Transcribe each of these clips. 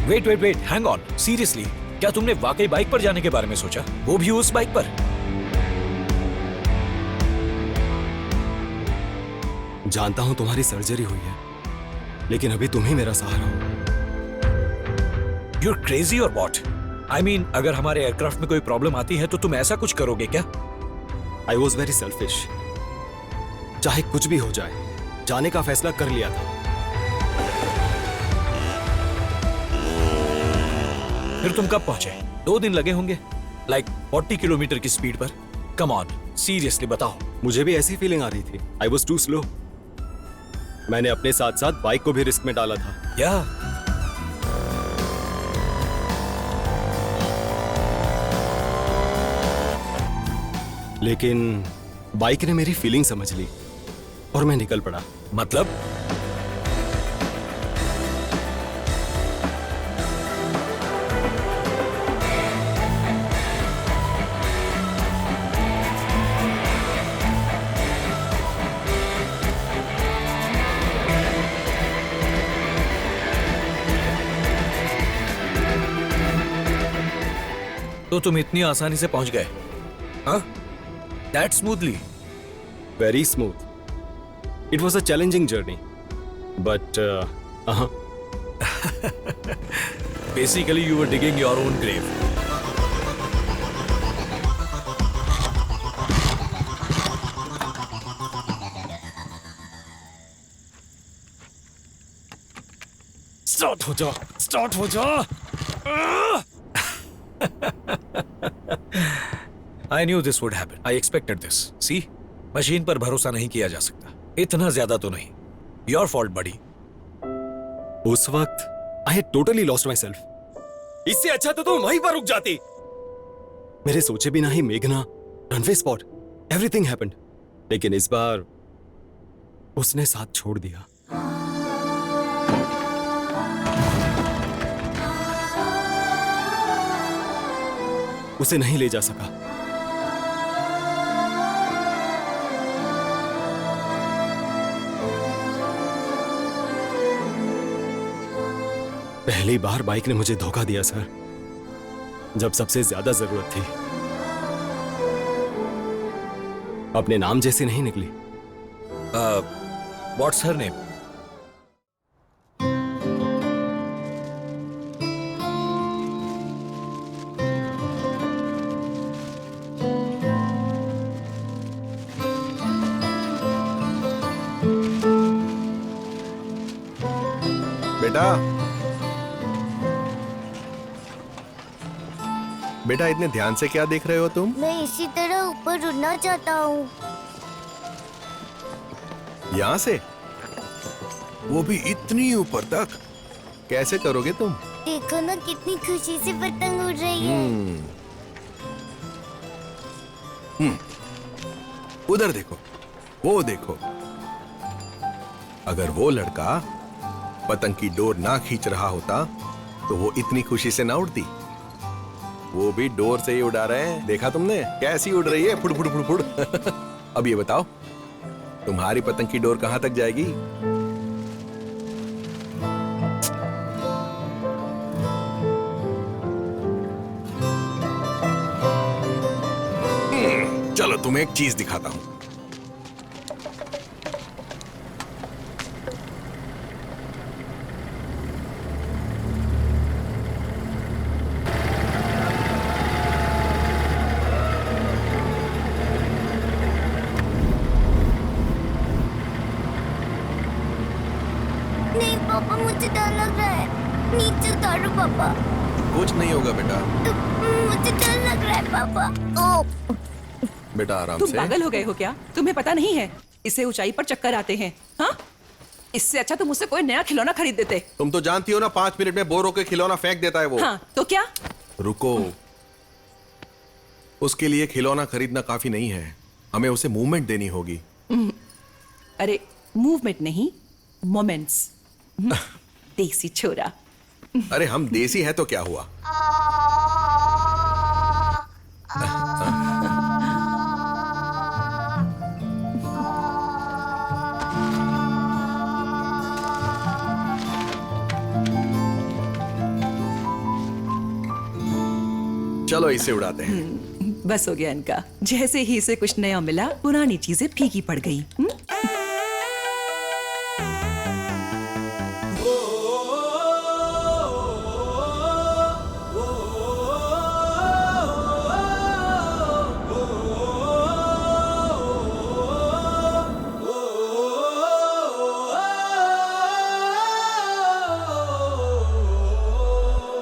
Wait wait wait, hang on, seriously, क्या तुमने वाकई बाइक पर जाने के बारे में सोचा, वो भी उस बाइक पर? जानता हूं तुम्हारी सर्जरी हुई है, लेकिन अभी तुम ही मेरा सहारा हो। You're crazy or what? I mean, अगर हमारे एयरक्राफ्ट में कोई प्रॉब्लम आती है तो तुम ऐसा कुछ करोगे क्या? I was very selfish. चाहे कुछ भी हो जाए, जाने का फैसला कर लिया था। फिर तुम कब पहुंचे? 2 दिन लगे होंगे, लाइक 40 किलोमीटर की स्पीड पर। कम ऑन, सीरियसली बताओ। मुझे भी ऐसी फीलिंग आ रही थी। I was too slow. मैंने अपने साथ साथ बाइक को भी रिस्क में डाला था। या लेकिन बाइक ने मेरी फीलिंग समझ ली और मैं निकल पड़ा। मतलब? तो तुम इतनी आसानी से पहुंच गए? हाँ? That smoothly? Very smooth. It was a challenging journey, but Basically, you were digging your own grave. Start हो जा, start हो जा. I knew this would happen. I expected this. See, machine पर भरोसा नहीं किया जा सकता, इतना ज्यादा तो नहीं. Your fault, buddy. उस वक्त I had totally lost myself. इससे अच्छा तो तुम वहीं पर रुक जाती। मेरे सोचे बिना ही मेघना, रनवे स्पॉट, एवरीथिंग हैपेंड। लेकिन इस बार उसने साथ छोड़ दिया। उसे नहीं ले जा सका। पहली बार बाइक ने मुझे धोखा दिया सर, जब सबसे ज्यादा जरूरत थी। अपने नाम जैसी नहीं निकली। What's her name? बेटा इतने ध्यान से क्या देख रहे हो तुम? मैं इसी तरह ऊपर उड़ना चाहता हूँ। यहाँ से? वो भी इतनी ऊपर तक? कैसे करोगे तुम? देखो ना कितनी खुशी से पतंग उड़ रही है। उधर देखो, वो देखो। अगर वो लड़का पतंग की डोर ना खींच रहा होता तो वो इतनी खुशी से ना उड़ती। वो भी डोर से ही उड़ा रहे हैं, देखा तुमने कैसी उड़ रही है, फुड़ फुड़ फुड़ फुड़। अब ये बताओ, तुम्हारी पतंग की डोर कहां तक जाएगी? चलो तुम्हें एक चीज दिखाता हूं। नहीं पापा, मुझे डर लग रहा है। नीचे उतारो पापा। कुछ नहीं होगा बेटा। मुझे डर लग रहा है पापा। ओ बेटा आराम तुम से। पागल हो गए हो क्या? तुम्हें पता नहीं है इससे ऊंचाई पर चक्कर आते हैं। हाँ, इससे अच्छा तुम मुझसे कोई नया खिलौना खरीद देते। तुम तो जानती हो ना, 5 मिनट में बोर होकर खिलौना फेंक देता है वो। हाँ, तो क्या? रुको, उसके लिए खिलौना खरीदना काफी नहीं है, हमें उसे मूवमेंट देनी होगी। अरे मूवमेंट नहीं, मोमेंट्स। देसी छोरा। अरे हम देसी है तो क्या हुआ? चलो इसे उड़ाते हैं। बस हो गया इनका। जैसे ही इसे कुछ नया मिला, पुरानी चीजें फीकी पड़ गई।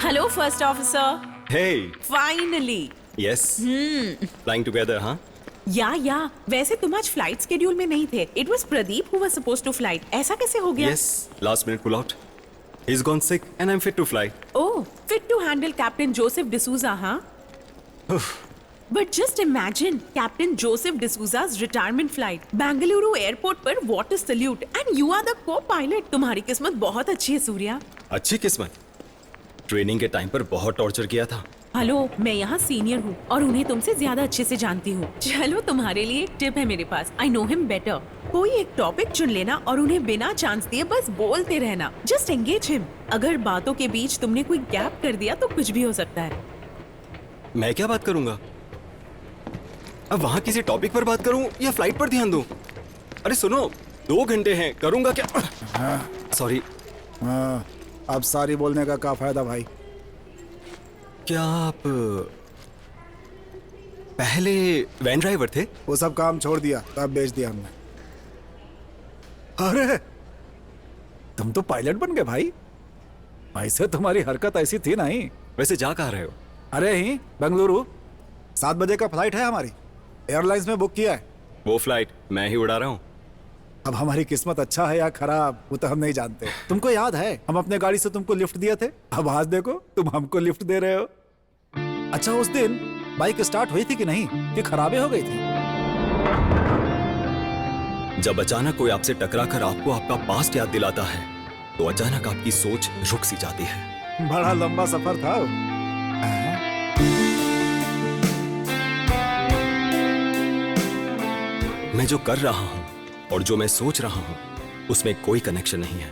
Hello first officer, Hey, finally. yes. Flying together, huh? या वैसे तुम आज फ्लाइट स्केड्यूल में नहीं थे। It was Pradeep who was supposed to flight. ऐसा कैसे हो गया? Yes. Last minute pull out. He's gone sick and I'm fit to fly. Oh, fit to handle captain Joseph D'Souza, हाँ? But just imagine captain Joseph D'Souza's retirement flight, Bengaluru airport पर water salute and you are the copilot. तुम्हारी किस्मत बहुत अच्छी है सूर्या। अच्छी किस्मत। Training के टाइम पर बहुत टॉर्चर किया था। हेलो, मैं यहाँ सीनियर हूँ और उन्हें तुमसे ज्यादा अच्छे से जानती हूँ। चलो तुम्हारे लिए एक टिप है मेरे पास। I know him better. कोई एक टॉपिक चुन लेना और उन्हें बिना चांस दिए बस बोलते रहना। Just engage him. अगर बातों के बीच तुमने कोई गैप कर दिया तो कुछ भी हो सकता है। मैं क्या बात करूंगा? अब वहां किसी टॉपिक पर बात करूं या फ्लाइट पर ध्यान दूं? अरे सुनो, 2 घंटे हैं, करूंगा क्या? सॉरी। हाँ, अब सारी बोलने का क्या फायदा भाई? क्या आप पहले वैन ड्राइवर थे? वो सब काम छोड़ दिया, तब बेच दिया हमने। अरे तुम तो पायलट बन गए भाई। ऐसे तुम्हारी हरकत ऐसी थी नहीं। वैसे जा कहाँ रहे हो? अरे ही बेंगलुरु 7 बजे का फ्लाइट है हमारी। एयरलाइंस में बुक किया है। वो फ्लाइट मैं ही उड़ा रहा हूँ। अब हमारी किस्मत अच्छा है या खराब वो तो हम नहीं जानते। तुमको याद है हम अपने गाड़ी से तुमको लिफ्ट दिए थे? अब आज देखो तुम हमको लिफ्ट दे रहे हो। अच्छा उस दिन बाइक स्टार्ट हुई थी कि नहीं, कि खराबे हो गई थी? जब अचानक कोई आपसे टकराकर आपको आपका पास्ट याद दिलाता है तो अचानक आपकी सोच रुक सी जाती है। बड़ा लंबा सफर था वो। मैं जो कर रहा हूँ और जो मैं सोच रहा हूँ उसमें कोई कनेक्शन नहीं है।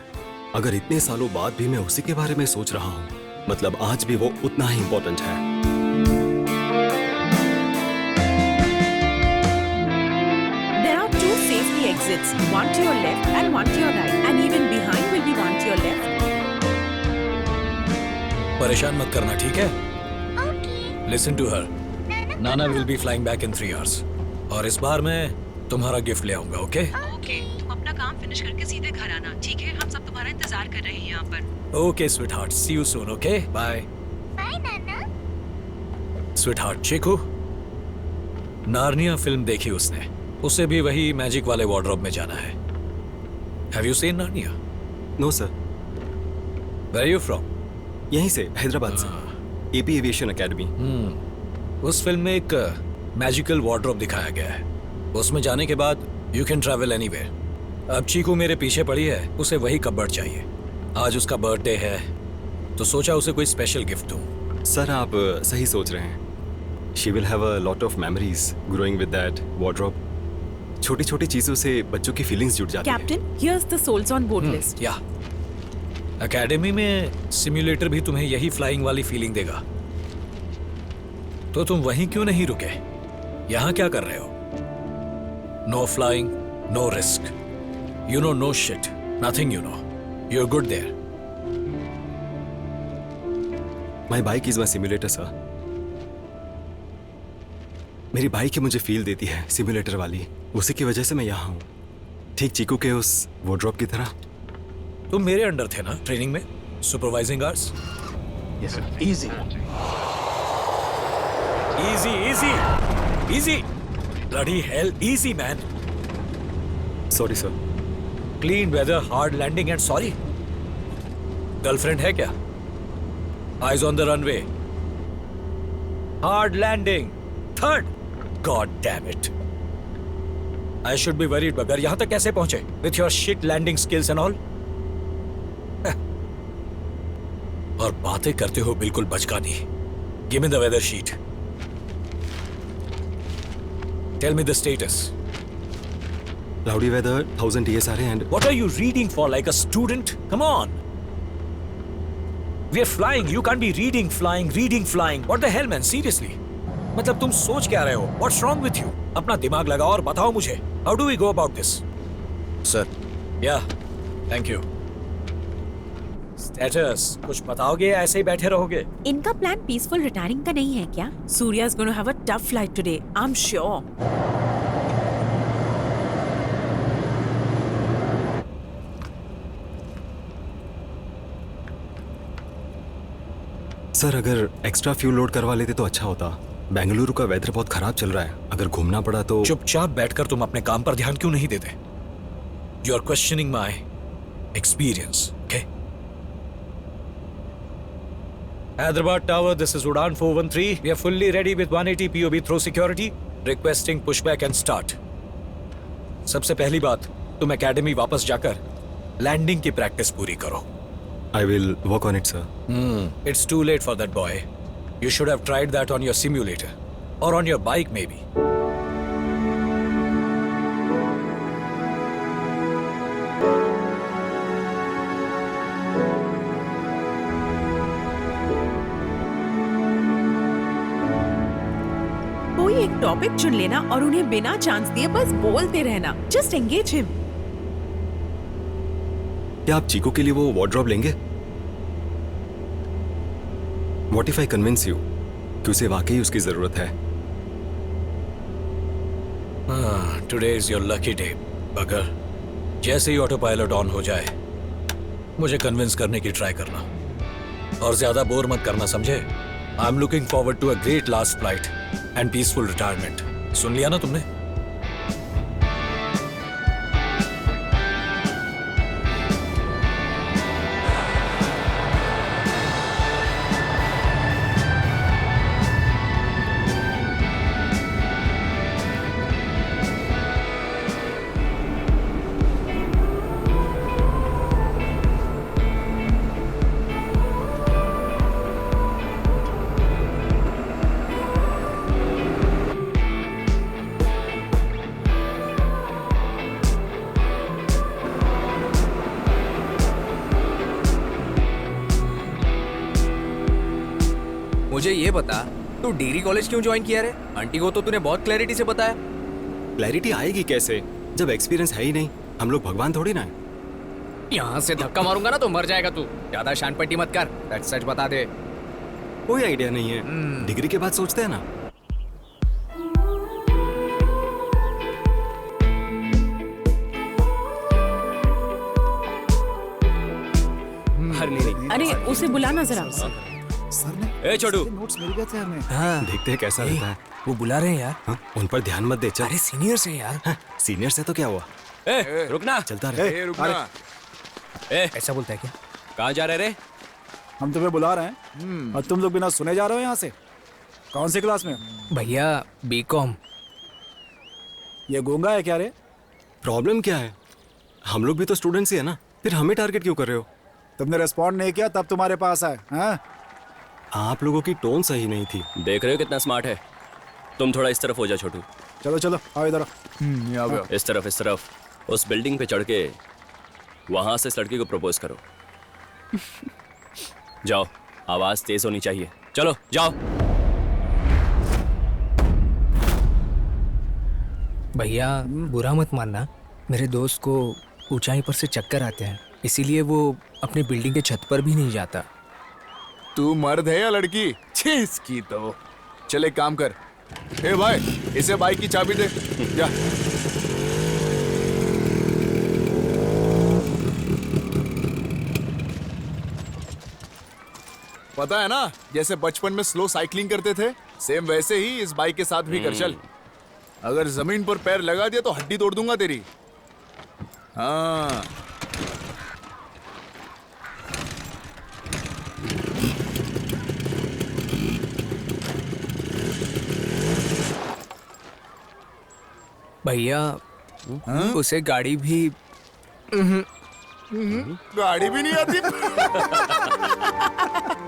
अगर इतने सालों बाद भी मैं उसी के बारे में सोच रहा हूँ, मतलब आज भी वो उतना ही इंपॉर्टेंट है। There are 2 safety exits, one to your left and one to your right, and even behind will be one to your left. परेशान मत करना, ठीक है? Listen to her. Nana will be flying back in 3 hours और इस बार मैं तुम्हारा gift ले आऊंगा, ओके? ओके, तुम अपना काम फिनिश करके सीधे घर आना, ठीक है? हम सब तुम्हारा इंतजार कर रहे हैं यहाँ पर। Okay sweetheart, see you soon, okay? Bye. Bye नाना। स्वीटहार्ट, चीकू नार्निया फिल्म देखी उसने। उसे भी वही मैजिक वाले वार्डरोब में जाना है। Have you seen Narnia? No sir. Where are you from? यहीं से, हैदराबाद से। AP aviation academy. उस फिल्म में एक मैजिकल वार्डरोब दिखाया गया है। उसमें जाने के बाद यू कैन ट्रैवल एनीवेयर। अब चीकू मेरे पीछे पड़ी है, उसे वही कपबोर्ड चाहिए। आज उसका बर्थडे है तो सोचा उसे कोई स्पेशल गिफ्ट दूं। सर आप सही सोच रहे हैं। She will have a lot of memories growing with that wardrobe. छोटी छोटी चीजों से बच्चों की फीलिंग्स जुड़ जाती हैं। Captain, here's the souls on board list. या एकेडमी में सिम्युलेटर भी तुम्हें यही फ्लाइंग वाली फीलिंग देगा। तो तुम वहीं क्यों नहीं रुके? यहाँ क्या कर रहे हो? No flying, no risk, you know no shit, nothing you know, you are good there. My bike is my simulator sir. मेरी बाइक ही मुझे फील देती है सिम्युलेटर वाली, उसी की वजह से मैं यहाँ हूँ। ठीक चीकू के उस वार्डरोब की तरह। तुम मेरे अंडर थे ना ट्रेनिंग में, supervising hours? Yes, sir. Easy. Easy, easy, easy. Bloody hell, easy man. Sorry sir. Clean weather, hard landing and sorry. Girlfriend है क्या? Eyes on the runway. Hard landing. Third. God damn it. I should be worried, बगर यहाँ तक कैसे पहुंचे? With your shit landing skills and all. और बातें करते हो बिल्कुल बचकानी। Give me the weather sheet. Tell me the status. Cloudy weather, 1000 TSRA and What are you reading for like a student? Come on. We are flying. You can't be reading, flying. What the hell, man? Seriously? मतलब तुम सोच क्या रहे हो? What's wrong with you? अपना दिमाग लगाओ और बताओ मुझे. How do we go about this? Sir Yeah, thank you. Status, कुछ बताओगे या ऐसे ही बैठे रहोगे? इनका प्लान पीसफुल रिटायरिंग का नहीं है क्या? Surya is going to have a tough flight today. I'm sure. Sir अगर एक्स्ट्रा फ्यूल लोड करवा लेते तो अच्छा होता। बेंगलुरु का वेदर बहुत खराब चल रहा है, अगर घूमना पड़ा तो। चुपचाप बैठकर तुम अपने काम पर ध्यान क्यों नहीं देते? You are questioning my experience, okay? Hyderabad Tower, this is Udan 413. We are fully ready with 180 POB throw security. Requesting pushback and start. सबसे पहली बात, तुम एकेडमी वापस जाकर लैंडिंग की प्रैक्टिस पूरी करो. I will work on it, sir. It's too late for that, boy. You should have tried that on your simulator. Or on your bike, maybe. कोई एक टॉपिक चुन लेना और उन्हें बिना चांस दिए बस बोलते रहना. Just engage him. क्या आप चीकू के लिए वो वार्डरोब लेंगे? What if I convince you कि उसे वाकई उसकी जरूरत है? Today is your lucky day, बगर. जैसे ही ऑटो पायलट ऑन हो जाए, मुझे कन्विंस करने की ट्राई करना. और ज्यादा बोर मत करना, समझे? I am looking forward to a great last flight and peaceful retirement. सुन लिया ना तुमने? मुझे ये बता, तू डिग्री कॉलेज क्यों ज्वाइन किया रे? आंटी को तो तूने बहुत क्लैरिटी से बताया. क्लैरिटी आएगी कैसे जब एक्सपीरियंस है ही नहीं? हम लोग भगवान थोड़ी ना है. यहाँ से धक्का मारूंगा ना तो मर जाएगा तू. ज्यादा शान पट्टी मत कर, सच बता दे. कोई आइडिया नहीं है. डिग्री के बाद सोचते हैं ना. अरे उसे बुलाना जरा. सर ने ए छोटू, नोट्स मिल गए थे हमें. हाँ, देखते हैं कैसा रहता है. वो बुला रहे हैं यार. हाँ? उन पर ध्यान मत दे. चल. अरे सीनियर से यार. हाँ, सीनियर से तो क्या हुआ? ए, रुकना. चलता रहे. ऐसा बोलता है क्या? कहाँ जा रहे रे? हम तुम्हें बुला रहे हैं और तुम लोग बिना सुने जा रहे हो यहाँ से. कौन सी क्लास में? भैया बीकॉम. ये गूंगा है क्या रे? प्रॉब्लम क्या है? हम लोग भी तो स्टूडेंट्स ही है ना, फिर हमें टारगेट क्यों कर रहे हो? तुमने रिस्पॉन्ड नहीं किया तब तुम्हारे पास आए. हाँ? आप लोगों की टोन सही नहीं थी. देख रहे हो कितना स्मार्ट है. तुम थोड़ा इस तरफ हो जा छोटू. चलो चलो आओ इधर आओ. इस तरफ उस बिल्डिंग पे चढ़ के वहां से इस लड़की को प्रपोज करो. जाओ, आवाज तेज होनी चाहिए. चलो जाओ. भैया बुरा मत मानना, मेरे दोस्त को ऊंचाई पर से चक्कर आते हैं, इसीलिए वो अपनी बिल्डिंग के छत पर भी नहीं जाता. तू मर्द है या लड़की? छीस की तो. चल एक काम कर. ए भाई, इसे बाइक की चाबी दे. जा. पता है ना, जैसे बचपन में स्लो साइकिलिंग करते थे, सेम वैसे ही इस बाइक के साथ भी कर चल. अगर जमीन पर पैर लगा दिया तो हड्डी तोड़ दूंगा तेरी. हाँ. भैया उसे गाड़ी भी गाड़ी भी नहीं आती.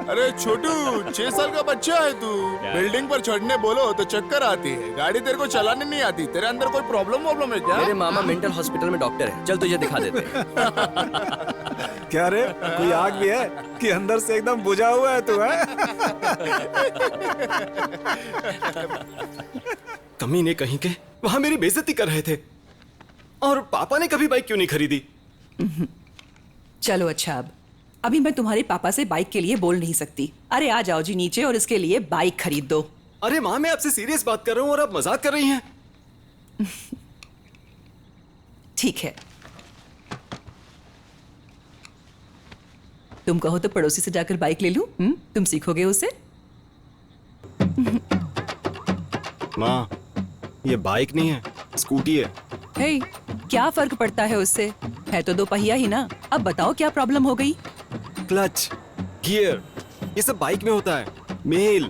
अरे छोटू 6 साल का बच्चा है तू। बिल्डिंग पर चढ़ने बोलो तो चक्कर आती है, गाड़ी तेरे को चलाने नहीं आती। तेरे अंदर कोई प्रॉब्लम है क्या? मेरे मामा मेंटल हॉस्पिटल में डॉक्टर है, चल तुझे दिखा देते हैं। क्या रे, कोई आग भी है कि अंदर से एकदम बुझा हुआ है तू है? कमीने कहीं के वहां मेरी बेइज्जती कर रहे थे, और पापा ने कभी बाइक क्यों नहीं खरीदी? चलो अच्छा, अब अभी मैं तुम्हारे पापा से बाइक के लिए बोल नहीं सकती। अरे आ जाओ जी नीचे और इसके लिए बाइक खरीद दो। अरे माँ, मैं आपसे सीरियस बात कर रहा हूँ और आप मजाक कर रही हैं। ठीक है, तुम कहो तो पड़ोसी से जाकर बाइक ले लूं? तुम सीखोगे उसे? माँ, ये बाइक नहीं है, स्कूटी है। हे, क्या फर्क पड़ता है उससे? है तो 2 पहिया ही ना। अब बताओ क्या प्रॉब्लम हो गई? क्लच, गियर, ये सब बाइक में होता है। मेल,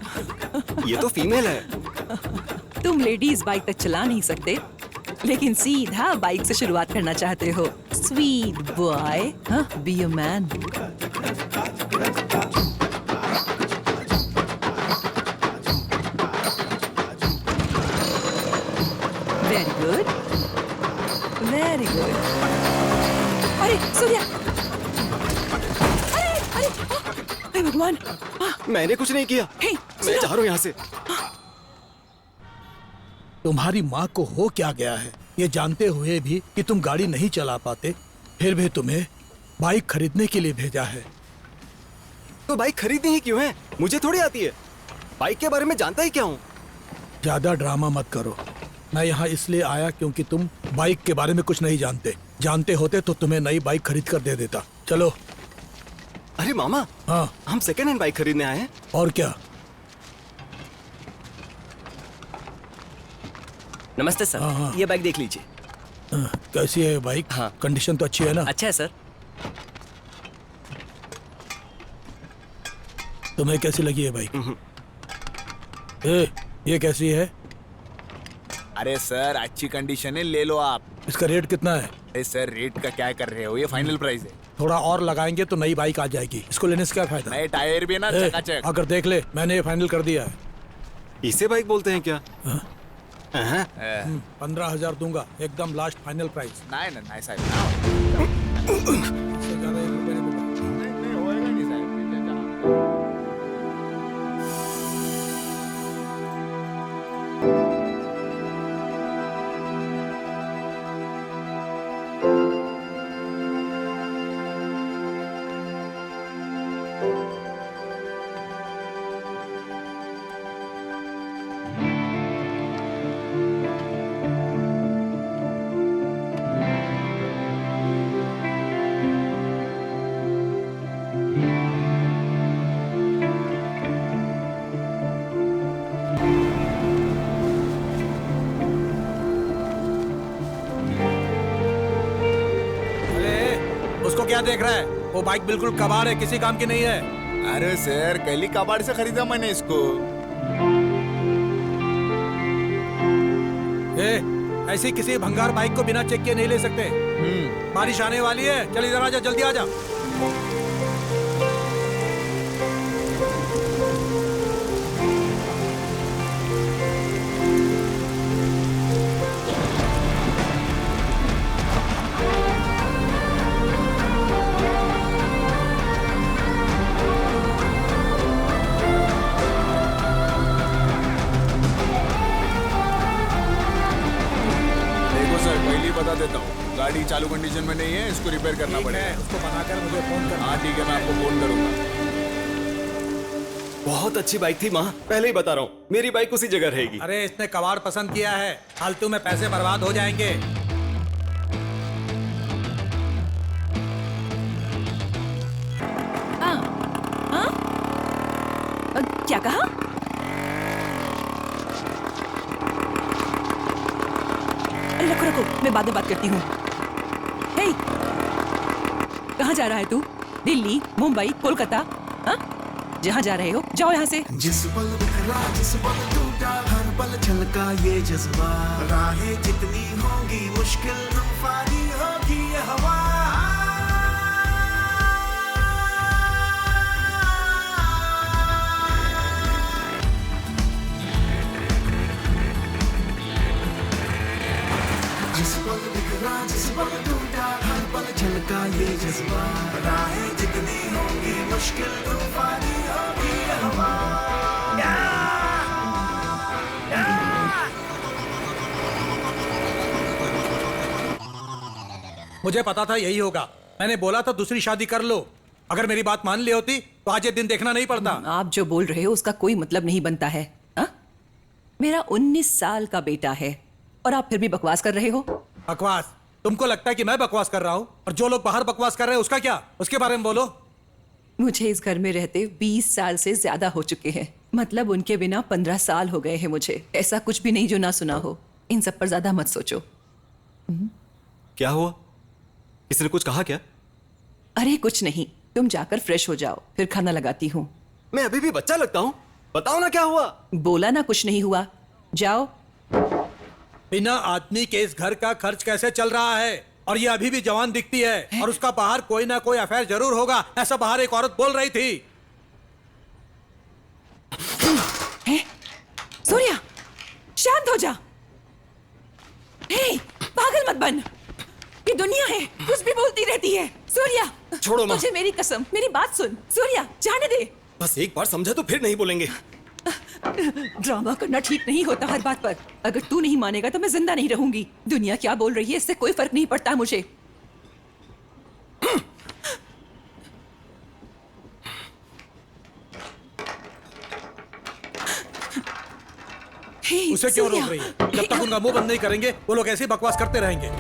ये तो फीमेल है। तुम लेडीज बाइक तक चला नहीं सकते, लेकिन सीधा बाइक से शुरुआत करना चाहते हो। Sweet boy, be a man. Very good, very good. अरे सूर्या, अरे भगवान, मैंने कुछ नहीं किया, हे, मैं जा रहा हूँ यहाँ से। तुम्हारी माँ को हो क्या गया है, ये जानते हुए भी कि तुम गाड़ी नहीं चला पाते, फिर भी तुम्हें बाइक खरीदने के लिए भेजा है। तो बाइक खरीदनी ही क्यों है? मुझे थोड़ी आती है, बाइक के बारे में जानता ही क्या हूँ। ज्यादा ड्रामा मत करो। मैं यहाँ इसलिए आया क्योंकि तुम बाइक के बारे में कुछ नहीं जानते। जानते होते तो तुम्हें नई बाइक खरीद कर दे देता। चलो। अरे मामा, हाँ, हम सेकेंड हैंड बाइक खरीदने आए हैं। और क्या? नमस्ते सर, हाँ, हाँ। ये बाइक देख लीजिए। कैसी है बाइक? हाँ। कंडीशन तो अच्छी है ना? अच्छा है सर। तुम्हें कैसी लगी है बाइक? ये कैसी है? अरे सर अच्छी कंडीशन है, ले लो आप। इसका रेट कितना है? अरे सर रेट का क्या कर रहे हो, ये फाइनल प्राइस है। थोड़ा और लगाएंगे तो नई बाइक आ जाएगी। इसको लेने से क्या फायदा? नए टायर भी है ना, चकाचक। अगर देख ले, मैंने ये फाइनल कर दिया है। इसे बाइक बोलते हैं क्या? 15,000 दूंगा, एकदम लास्ट फाइनल प्राइस। नहीं साहब, इससे ज्यादा 1 रुपए नहीं दूंगा। नहीं होएगा नहीं साहब। उसको क्या देख रहा है? वो बाइक बिल्कुल कबाड़ है, किसी काम की नहीं है। अरे सर कल ही कबाड़ से खरीदा मैंने इसको। ऐसी किसी भंगार बाइक को बिना चेक किए नहीं ले सकते। बारिश आने वाली है, चल इधर आजा, जल्दी आजा। बता देता हूँ, गाड़ी चालू कंडीशन में नहीं है, इसको रिपेयर करना पड़ेगा। उसको बनाकर मुझे फोन करना। हाँ ठीक है, मैं आपको फोन करूंगा। बहुत अच्छी बाइक थी माँ, पहले ही बता रहा हूँ, मेरी बाइक उसी जगह रहेगी। अरे इसने कबाड़ पसंद किया है, फालतू में पैसे बर्बाद हो जाएंगे। क्या कहा? रखो रखो, मैं बाद में बात करती हूँ। हे, कहाँ जा रहा है तू? दिल्ली, मुंबई, कोलकाता? हाँ? जहाँ जा रहे हो जाओ यहाँ से। जिस पल बिखरा, जिस पल टूटा, हर पल छलका ये जज्बा, राहें जितनी होंगी मुश्किल तूफानी होगी ये हवा। जिस पल बिखरा जिस पल टूटा हर पल छलका ये जज्बा राहें जितनी होंगी मुश्किल तूफानी होगी ये हवा मुझे पता था यही होगा। मैंने बोला था दूसरी शादी कर लो। अगर मेरी बात मान ली होती तो आज ये दिन देखना नहीं पड़ता। आप जो बोल रहे हो उसका कोई मतलब नहीं बनता है। हा? मेरा 19 साल का बेटा है और आप फिर भी बकवास कर रहे हो। बकवास? तुमको लगता है कि मैं बकवास कर रहा हूँ? और जो लोग बाहर बकवास कर रहे हैं उसका क्या? उसके बारे में बोलो। मुझे इस घर में रहते 20 साल से ज्यादा हो चुके हैं। मतलब उनके बिना 15 साल हो गए हैं मुझे। ऐसा कुछ भी नहीं जो ना सुना हो। इन सब पर ज्यादा मत सोचो। क्या हुआ? किसी ने कुछ कहा क्या? अरे कुछ नहीं, तुम जाकर फ्रेश हो जाओ, फिर खाना लगाती हूँ। मैं अभी भी बच्चा लगता हूँ? बताओ ना क्या हुआ? बोला ना कुछ नहीं हुआ, जाओ। बिना आदमी के इस घर का खर्च कैसे चल रहा है? और ये अभी भी जवान दिखती है और उसका बाहर कोई ना कोई अफेयर जरूर होगा, ऐसा बाहर एक औरत बोल रही थी। सूर्या, शांत हो जा। हे, पागल मत बन। ये दुनिया है, कुछ भी बोलती रहती है। सूर्या, छोड़ो माँ। मुझे मेरी कसम, मेरी बात सुन। सूर्या, जाने दे। बस एक बार समझा तो फिर नहीं बोलेंगे। ड्रामा करना ठीक नहीं होता हर बात पर। अगर तू नहीं मानेगा तो मैं जिंदा नहीं रहूंगी। दुनिया क्या बोल रही है इससे कोई फर्क नहीं पड़ता मुझे। उसे क्यों रोक रही है? जब तक उनका मुंह बंद नहीं करेंगे वो लोग ऐसे ही बकवास करते रहेंगे।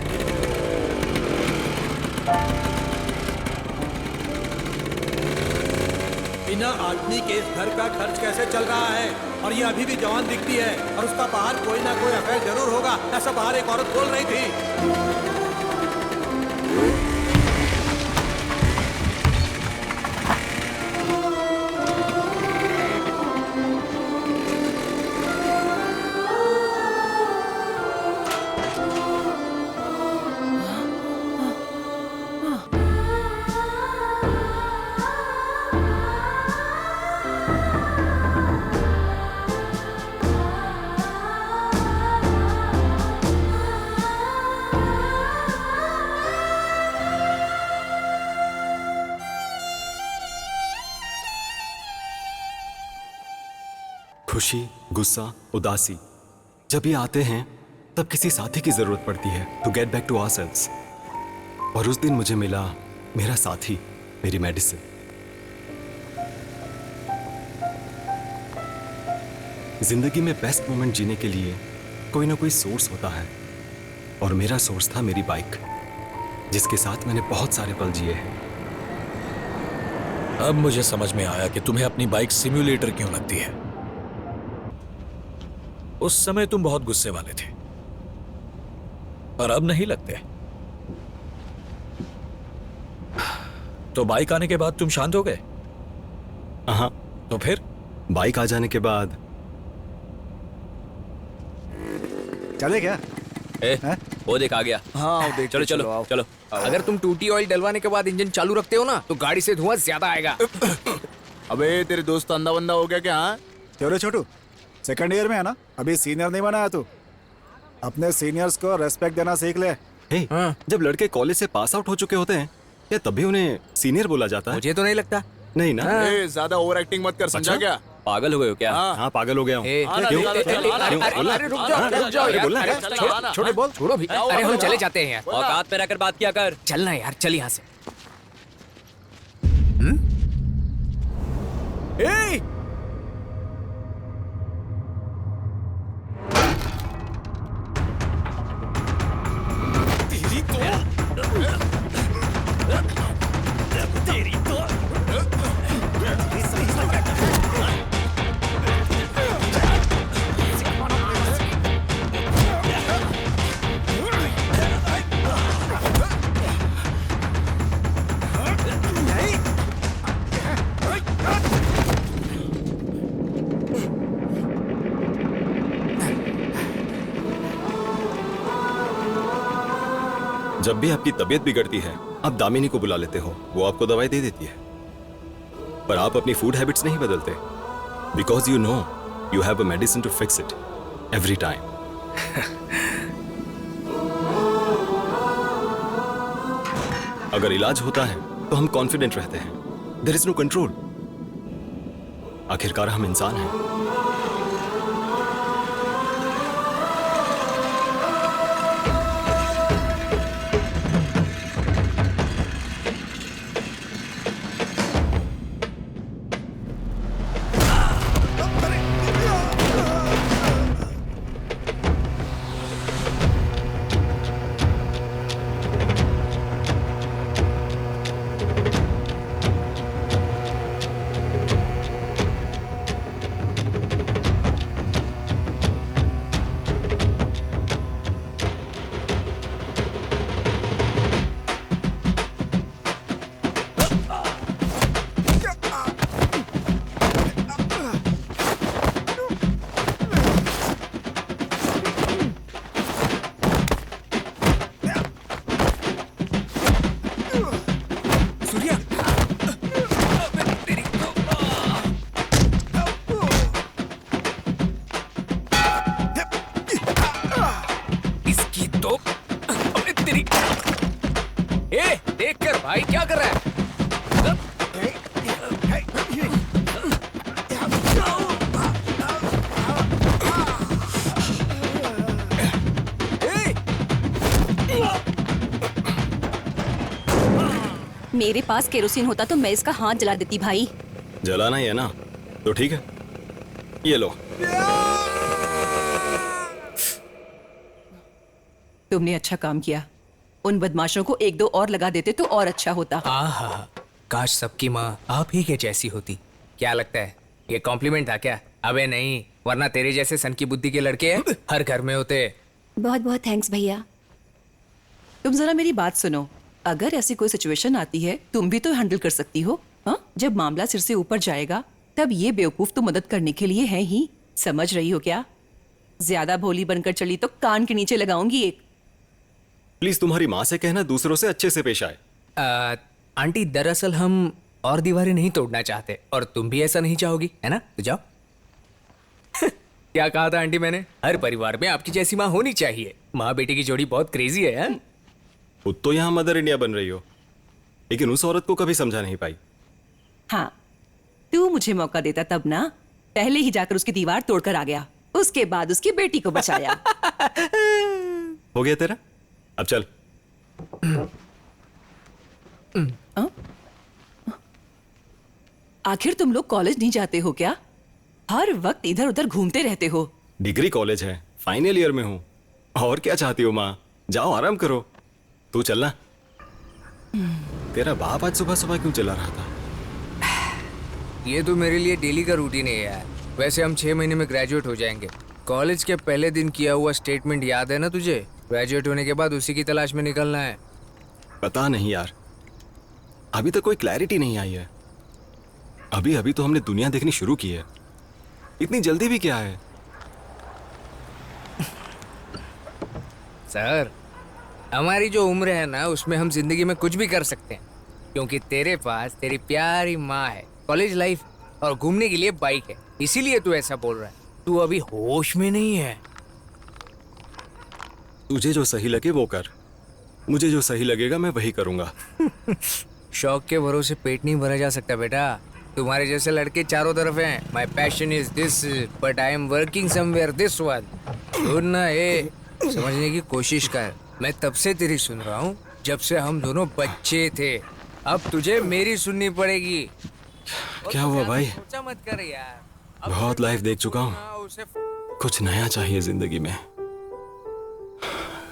बिना आदमी के इस घर का खर्च कैसे चल रहा है? और ये अभी भी जवान दिखती है और उसका बाहर कोई ना कोई अफेयर जरूर होगा, ऐसा बाहर एक औरत बोल रही थी। खुशी, गुस्सा, उदासी जब ये आते हैं तब किसी साथी की जरूरत पड़ती है to get back to ourselves. और उस दिन मुझे मिला मेरा साथी, मेरी मेडिसिन। जिंदगी में बेस्ट मोमेंट जीने के लिए कोई ना कोई सोर्स होता है और मेरा सोर्स था मेरी बाइक, जिसके साथ मैंने बहुत सारे पल जिए हैं। अब मुझे समझ में आया कि तुम्हें अपनी बाइक सिम्युलेटर क्यों लगती है। उस समय तुम बहुत गुस्से वाले थे और अब नहीं लगते। तो बाइक आने के बाद तुम शांत हो गए? हाँ। तो फिर बाइक आ जाने के बाद चले क्या? वो देख आ गया। हाँ देख। चलो चलो चलो। अगर तुम टूटी ऑयल डलवाने के बाद इंजन चालू रखते हो ना तो गाड़ी से धुआं ज्यादा आएगा। अबे तेरे दोस्त अंधा बंदा हो गया क्या? हाँ क्यों रे छोटू, सेकंड ईयर में है ना, अभी सीनियर नहीं बना है तू। अपने सीनियर्स को रेस्पेक्ट देना सीख ले। जब लड़के कॉलेज से पास आउट हो चुके होते हैं क्या तभी उन्हें सीनियर बोला जाता है? मुझे तो नहीं लगता। नहीं ना। ज्यादा ओवर एक्टिंग मत कर, समझा क्या? पागल हो गए हो क्या? हाँ पागल हो गया हूँ। अरे रुक जाओ, छोटे बोल, छोड़ो भी। अरे हम चले जाते हैं यार। औकात पे रहकर बात किया कर। चलना यार, चल यहाँ से। जब भी आपकी तबीयत बिगड़ती है आप दामिनी को बुला लेते हो, वो आपको दवाई दे देती है। पर आप अपनी फूड हैबिट्स नहीं बदलते, because you know you have a medicine to fix it every time. अगर इलाज होता है तो हम कॉन्फिडेंट रहते हैं, देयर इज नो कंट्रोल। आखिरकार हम इंसान हैं। भाई क्या कर रहा है? मेरे पास केरोसिन होता तो मैं इसका हाथ जला देती भाई। जलाना ही है ना, तो ठीक है, ये लो। तुमने अच्छा काम किया। उन बदमाशों को एक दो और लगा देते तो और अच्छा होता। आहा, काश सबकी माँ आप ही के जैसी होती। क्या लगता है ये कॉम्प्लीमेंट था क्या? अबे नहीं, वरना तेरे जैसे सन की बुद्धि के लड़के हर घर में होते। बहुत बहुत थैंक्स भैया। तुम जरा मेरी बात सुनो, अगर ऐसी कोई सिचुएशन आती है तुम भी तो हैंडल कर सकती हो। हाँ, जब मामला सिर से ऊपर जाएगा तब ये बेवकूफ तो मदद करने के लिए है ही। समझ रही हो क्या? ज्यादा भोली बनकर चली तो कान के नीचे लगाऊंगी एक। प्लीज तुम्हारी माँ से कहना दूसरों से अच्छे से पेश आए। आंटी, दरअसल हम और दीवारें नहीं तोड़ना चाहते, और तुम भी ऐसा नहीं चाहोगी, है ना? तो जाओ। क्या कहा था आंटी मैंने? हर परिवार में आपकी जैसी माँ होनी चाहिए। माँ बेटी की जोड़ी बहुत क्रेजी है। खुद तो यहाँ मदर इंडिया बन रही हो, लेकिन उस औरत को कभी समझा नहीं पाई। हाँ, तू मुझे मौका देता तब ना। पहले ही जाकर उसकी दीवार तोड़कर आ गया, उसके बाद उसकी बेटी को बचाया। हो गया तेरा, अब चल। आखिर तुम लोग कॉलेज नहीं जाते हो क्या? हर वक्त इधर उधर घूमते रहते हो। डिग्री कॉलेज है, फाइनल ईयर में हूँ। और क्या चाहती हो माँ? जाओ आराम करो। तू चलना। तेरा बाप आज सुबह सुबह क्यों चला रहा था? ये तो मेरे लिए डेली का रूटीन है यार। वैसे हम 6 महीने में ग्रेजुएट हो जाएंगे। कॉलेज के पहले दिन किया हुआ स्टेटमेंट याद है ना तुझे? ग्रेजुएट होने के बाद उसी की तलाश में निकलना है। पता नहीं यार, अभी तक कोई क्लैरिटी नहीं आई है। अभी अभी तो हमने दुनिया देखनी शुरू की है, इतनी जल्दी भी क्या है? सर, हमारी जो उम्र है ना, उसमें हम जिंदगी में कुछ भी कर सकते हैं, क्योंकि तेरे पास तेरी प्यारी माँ है, कॉलेज लाइफ और घूमने के लिए बाइक है। इसीलिए तू ऐसा बोल रहा है। तू अभी होश में नहीं है। तुझे जो सही लगे वो कर, मुझे जो सही लगेगा मैं वही करूंगा। शौक के भरोसे पेट नहीं भरा जा सकता बेटा। तुम्हारे जैसे लड़के चारों तरफ हैं। My passion is this but I am working somewhere this one. सुनना है, समझने की कोशिश कर। मैं तब से तेरी सुन रहा हूँ जब से हम दोनों बच्चे थे। अब तुझे मेरी सुननी पड़ेगी। क्या हुआ भाई? सोचा मत कर यार। बहुत लाइफ देख चुका हूँ, कुछ नया चाहिए जिंदगी में।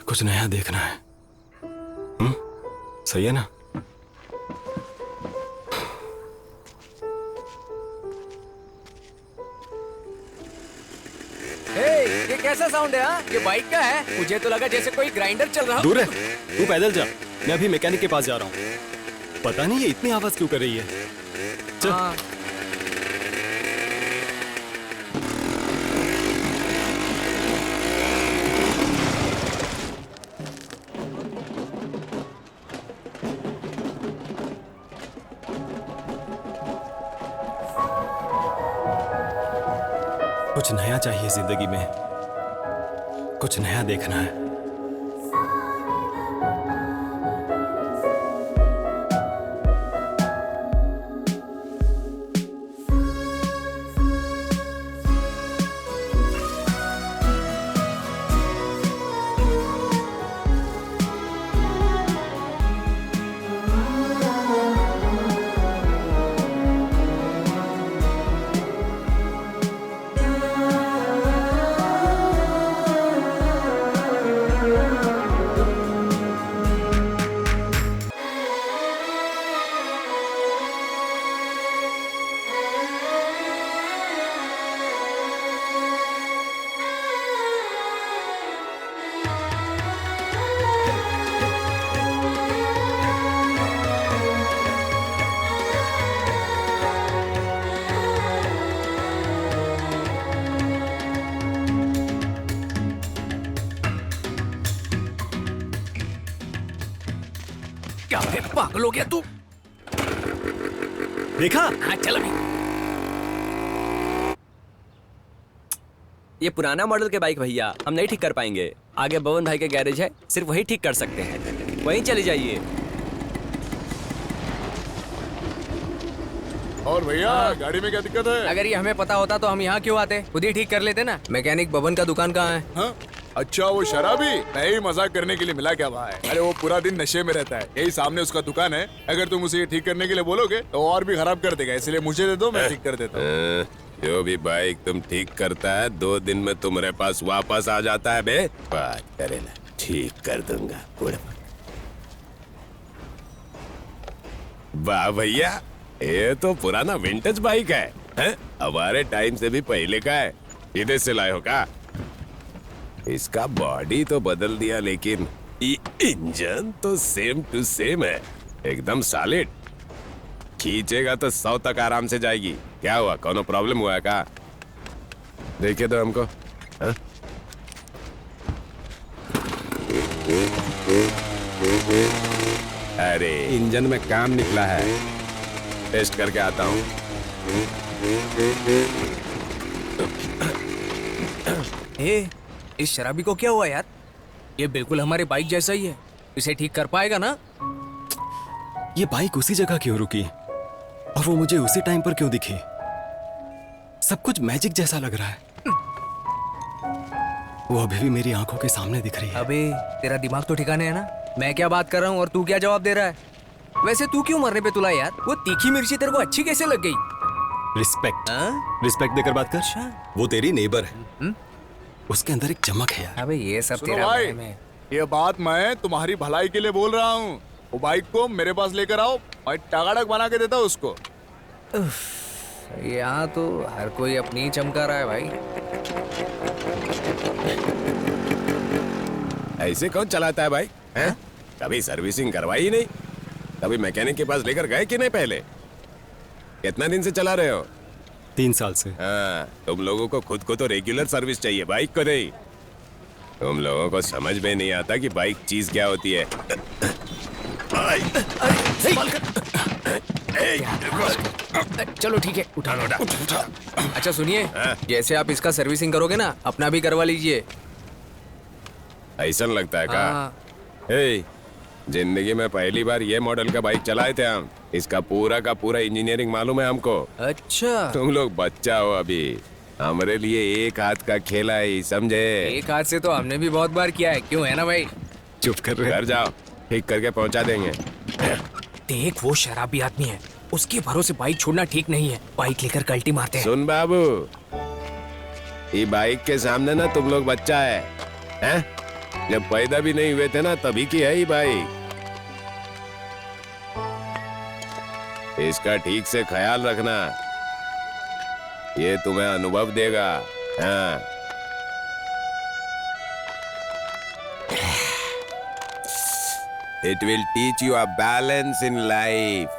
कुछ नया देखना है। सही है ना? ये कैसा साउंड है? ये बाइक का है? मुझे तो लगा जैसे कोई ग्राइंडर चल रहा हो। दूर है, तू पैदल जा, मैं अभी मैकेनिक के पास जा रहा हूँ। पता नहीं ये इतनी आवाज क्यों कर रही है। चल। कुछ नया चाहिए जिंदगी में, कुछ नया देखना है। क्या है, पागल हो गया तू? देखा? हाँ चल अभी। ये पुराना मॉडल के बाइक भैया हम नहीं ठीक कर पाएंगे। आगे बवन भाई के गैरेज है, सिर्फ वही ठीक कर सकते हैं। वहीं चले जाइए। और भैया गाड़ी में क्या दिक्कत है? अगर ये हमें पता होता तो हम यहाँ क्यों आते, खुद ही ठीक कर लेते ना। मैकेनिक बबन का दुकान कहाँ है? हाँ? अच्छा वो शराबी नहीं, मजाक करने के लिए मिला क्या भाई? अरे वो पूरा दिन नशे में रहता है, यही सामने उसका दुकान है। अगर तुम उसे ये ठीक करने के लिए बोलोगे तो और भी खराब कर देगा, इसलिए मुझे दे दो, मैं ठीक कर देता हूँ। जो भी बाइक तुम ठीक करता है 2 दिन में तुम्हारे पास वापस आ जाता है बे। बात करे ना, ठीक कर दूंगा। वाह भैया, ये तो पुराना विंटेज बाइक है, हैं? हमारे टाइम से भी पहले का है। विदेश से लाए हो का? इसका बॉडी तो बदल दिया लेकिन इंजन तो सेम टू सेम है, एकदम सॉलिड। खींचेगा तो 100 तक आराम से जाएगी। क्या हुआ, कोनो प्रॉब्लम हुआ है का? देखिए तो हमको। हाँ? अरे इंजन में काम निकला है, टेस्ट करके आता हूँ। इस शराबी को क्या हुआ यार? ये बिल्कुल हमारे बाइक जैसा ही है, इसे ठीक कर पाएगा ना? ये बाइक उसी जगह क्यों रुकी और वो मुझे उसी टाइम पर क्यों दिखी? सब कुछ मैजिक जैसा लग रहा है। वो अभी भी मेरी आंखों के सामने दिख रही है। अबे तेरा दिमाग तो ठिकाने है ना? मैं क्या बात कर रहा हूँ और तू क्या जवाब दे रहा है? वैसे तू क्यों मरने पे तुला यार? वो तीखी मिर्ची तेरे को अच्छी कैसे लग गई? रिस्पेक्ट, रिस्पेक्ट देकर बात कर। वो तेरी नेबर है, उसके अंदर एक चमक है यार। अबे ये सब सुनो तेरा भाई, वहम है। ये बात मैं तुम्हारी भलाई के लिए बोल रहा हूँ। वो बाइक को मेरे पास लेकर आओ, मैं टगाड़क बना के देता हूँ उसको। यहाँ तो हर कोई अपनी ही चमका रहा है भाई। ऐसे कौन चलाता है भाई, हैं? कभी सर्विसिंग करवाई ही नहीं, कभी मैकेनिक के पास लेकर गए कि नहीं? पहले कितना दिन से चला रहे हो? 3 साल से। हाँ, तुम लोगों को खुद को तो रेगुलर सर्विस चाहिए, बाइक को नहीं। तुम लोगों को समझ में नहीं आता कि बाइक चीज क्या होती है। चलो ठीक है, उठा लो। अच्छा सुनिए, जैसे आप इसका सर्विसिंग करोगे ना, अपना भी करवा लीजिए। ऐसा लगता है का? जिंदगी में पहली बार ये मॉडल का बाइक चलाए थे हम। इसका पूरा का पूरा इंजीनियरिंग मालूम है हमको। अच्छा, तुम लोग बच्चा हो अभी, हमारे लिए एक हाथ का खेला है, समझे? एक हाथ से तो हमने भी बहुत बार किया है, क्यों है ना भाई? चुप कर रहे। घर जाओ, ठीक करके पहुंचा देंगे। देख वो शराबी आदमी है, उसके भरोसे बाइक छोड़ना ठीक नहीं है। बाइक लेकर कल्टी मारते हैं। सुन बाबू, ये बाइक के सामने ना तुम लोग बच्चा है, हैं? जब पैदा भी नहीं हुए थे ना तभी की है ये बाइक। इसका ठीक से ख्याल रखना, ये तुम्हें अनुभव देगा। हाँ। It will teach you a balance in life.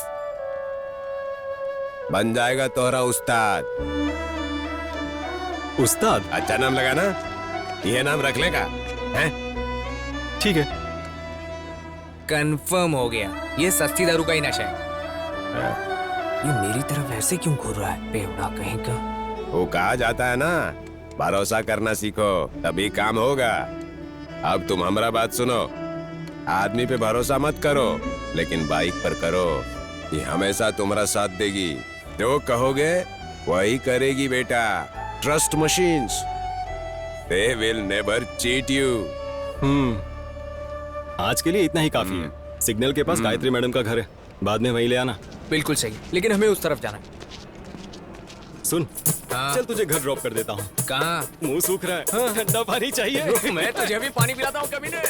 बन जाएगा तोहरा उस्ताद। उस्ताद? अच्छा नाम लगा ना, ये नाम रख लेगा, हैं? ठीक है। कंफर्म हो गया, ये सस्ती दारू का ही नशा है। ये मेरी तरफ ऐसे क्यों घूर रहा है, बेवड़ा कहीं का? वो कहा जाता है ना, भरोसा करना सीखो तभी काम होगा। अब तुम हमारा बात सुनो, आदमी पे भरोसा मत करो, लेकिन बाइक पर करो। ये हमेशा तुम्हारा साथ देगी, जो कहोगे वही करेगी बेटा। Trust machines, they will never cheat you. आज के लिए इतना ही काफी है। सिग्नल के पास गायत्री मैडम का घर है, बाद में वहीं ले आना। बिल्कुल सही, लेकिन हमें उस तरफ जाना है। सुन, चल तुझे घर ड्रॉप कर देता हूँ। कहाँ? मुंह सूख रहा है, हाँ, ठंडा पानी चाहिए। मैं तुझे भी पानी पिलाता हूँ कभी ने।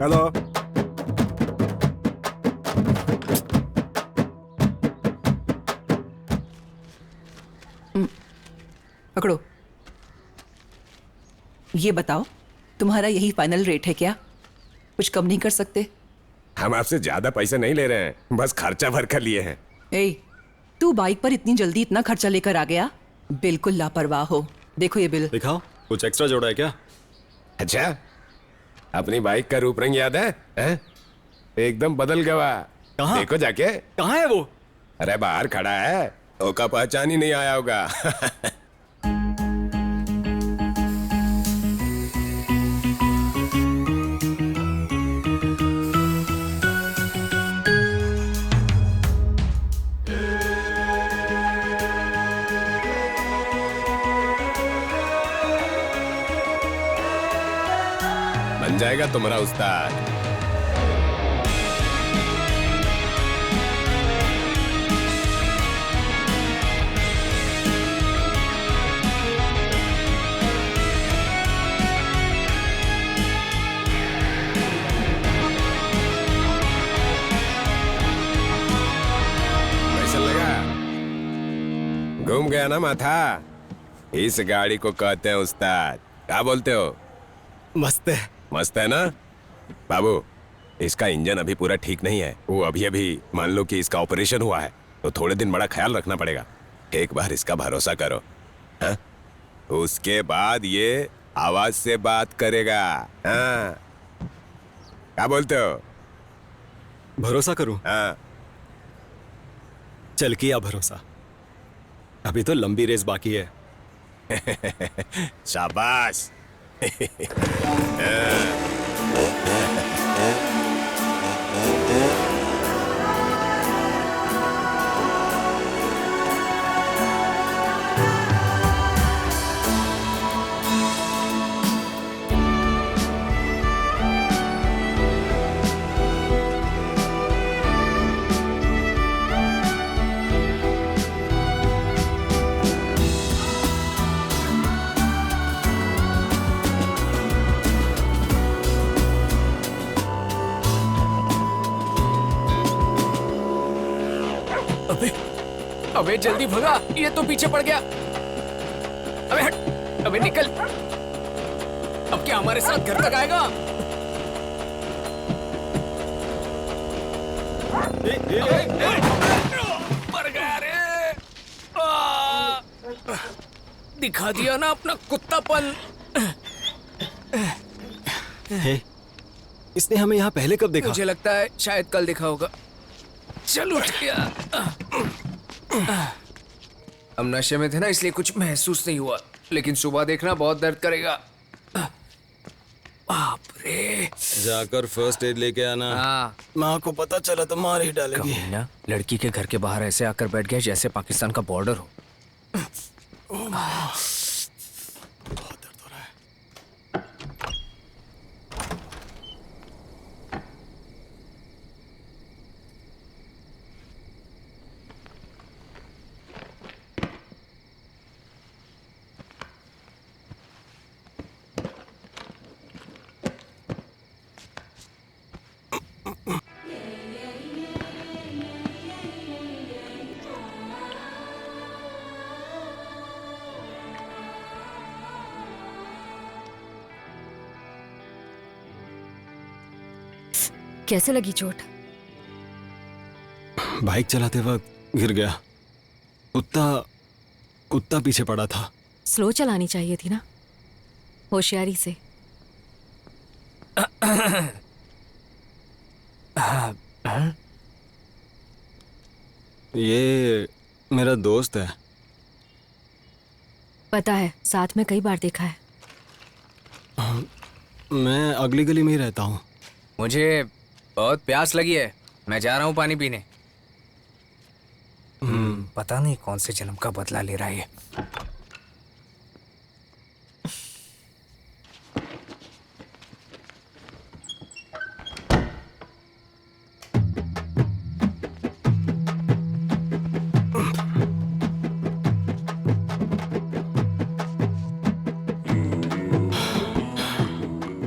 हेलो, पकड़ो। ये बताओ, तुम्हारा यही फाइनल रेट है क्या? कुछ कम नहीं कर सकते? हम आपसे ज्यादा पैसे नहीं ले रहे हैं, बस खर्चा भर कर लिए हैं। ए, तू बाइक पर इतनी जल्दी इतना खर्चा लेकर आ गया? बिल्कुल लापरवाह हो। देखो ये बिल। दिखाओ, कुछ एक्स्ट्रा जोड़ा है क्या? अच्छा, अपनी बाइक का रूप रंग याद है? एकदम बदल गया। कहाँ? देखो जाके। कहाँ है वो? अरे बाहर खड़ा है, तो का पहचान ही नहीं आया होगा। बन जाएगा तुम्हारा उस्ताद। कैसा लगा? घूम गया ना माथा? इस गाड़ी को कहते हैं उस्ताद। क्या बोलते हो? मस्त है। मस्त है ना? बाबू, इसका इंजन अभी पूरा ठीक नहीं है। वो अभी अभी मान लो कि इसका ऑपरेशन हुआ है, तो थोड़े दिन बड़ा ख्याल रखना पड़ेगा। एक बार इसका भरोसा करो, हाँ? उसके बाद ये आवाज से बात करेगा। हाँ, क्या बोलते हो? भरोसा करूं? हाँ। चल किया भरोसा। अभी तो लंबी रेस बाकी है। शाबाश। अबे जल्दी भगा, ये तो पीछे पड़ गया। अबे हट, अबे निकल। अब क्या हमारे साथ घर तक आएगा? मर गया रे। दिखा दिया ना अपना कुत्तापन। हे, इसने हमें यहाँ पहले कब देखा? मुझे लगता है शायद कल देखा होगा। चल उठ गया। हम नशे में थे ना, इसलिए कुछ महसूस नहीं हुआ, लेकिन सुबह देखना बहुत दर्द करेगा। बाप रे। जाकर फर्स्ट एड लेके आना। हाँ। माँ को पता चला तो मार ही डालेगी। ना, लड़की के घर के बाहर ऐसे आकर बैठ गया जैसे पाकिस्तान का बॉर्डर हो। बहुत दर्द हो रहा है। कैसे लगी चोट? बाइक चलाते वक्त गिर गया। कुत्ता पीछे पड़ा था। स्लो चलानी चाहिए थी ना, होशियारी से। ये मेरा दोस्त है। पता है, साथ में कई बार देखा है। मैं अगली गली में ही रहता हूँ। मुझे बहुत प्यास लगी है, मैं जा रहा हूँ पानी पीने। पता नहीं कौन से जन्म का बदला ले रहा है ये।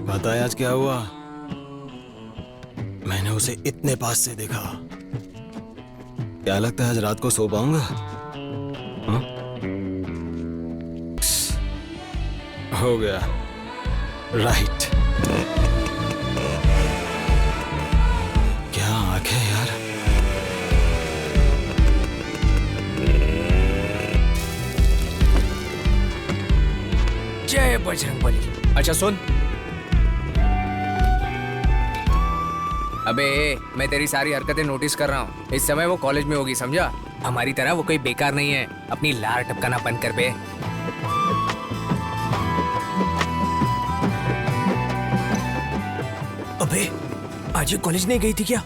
पता है आज क्या हुआ? मैंने उसे इतने पास से देखा। क्या लगता है आज रात को सो पाऊंगा? हो गया। राइट। क्या आंखें यार। बजरंगबली। अच्छा सुन, अबे मैं तेरी सारी हरकतें नोटिस कर रहा हूँ। इस समय वो कॉलेज में होगी, समझा? हमारी तरह वो कोई बेकार नहीं है। अपनी लार टपकाना बंद कर बे। अबे आज ये कॉलेज नहीं गई थी क्या?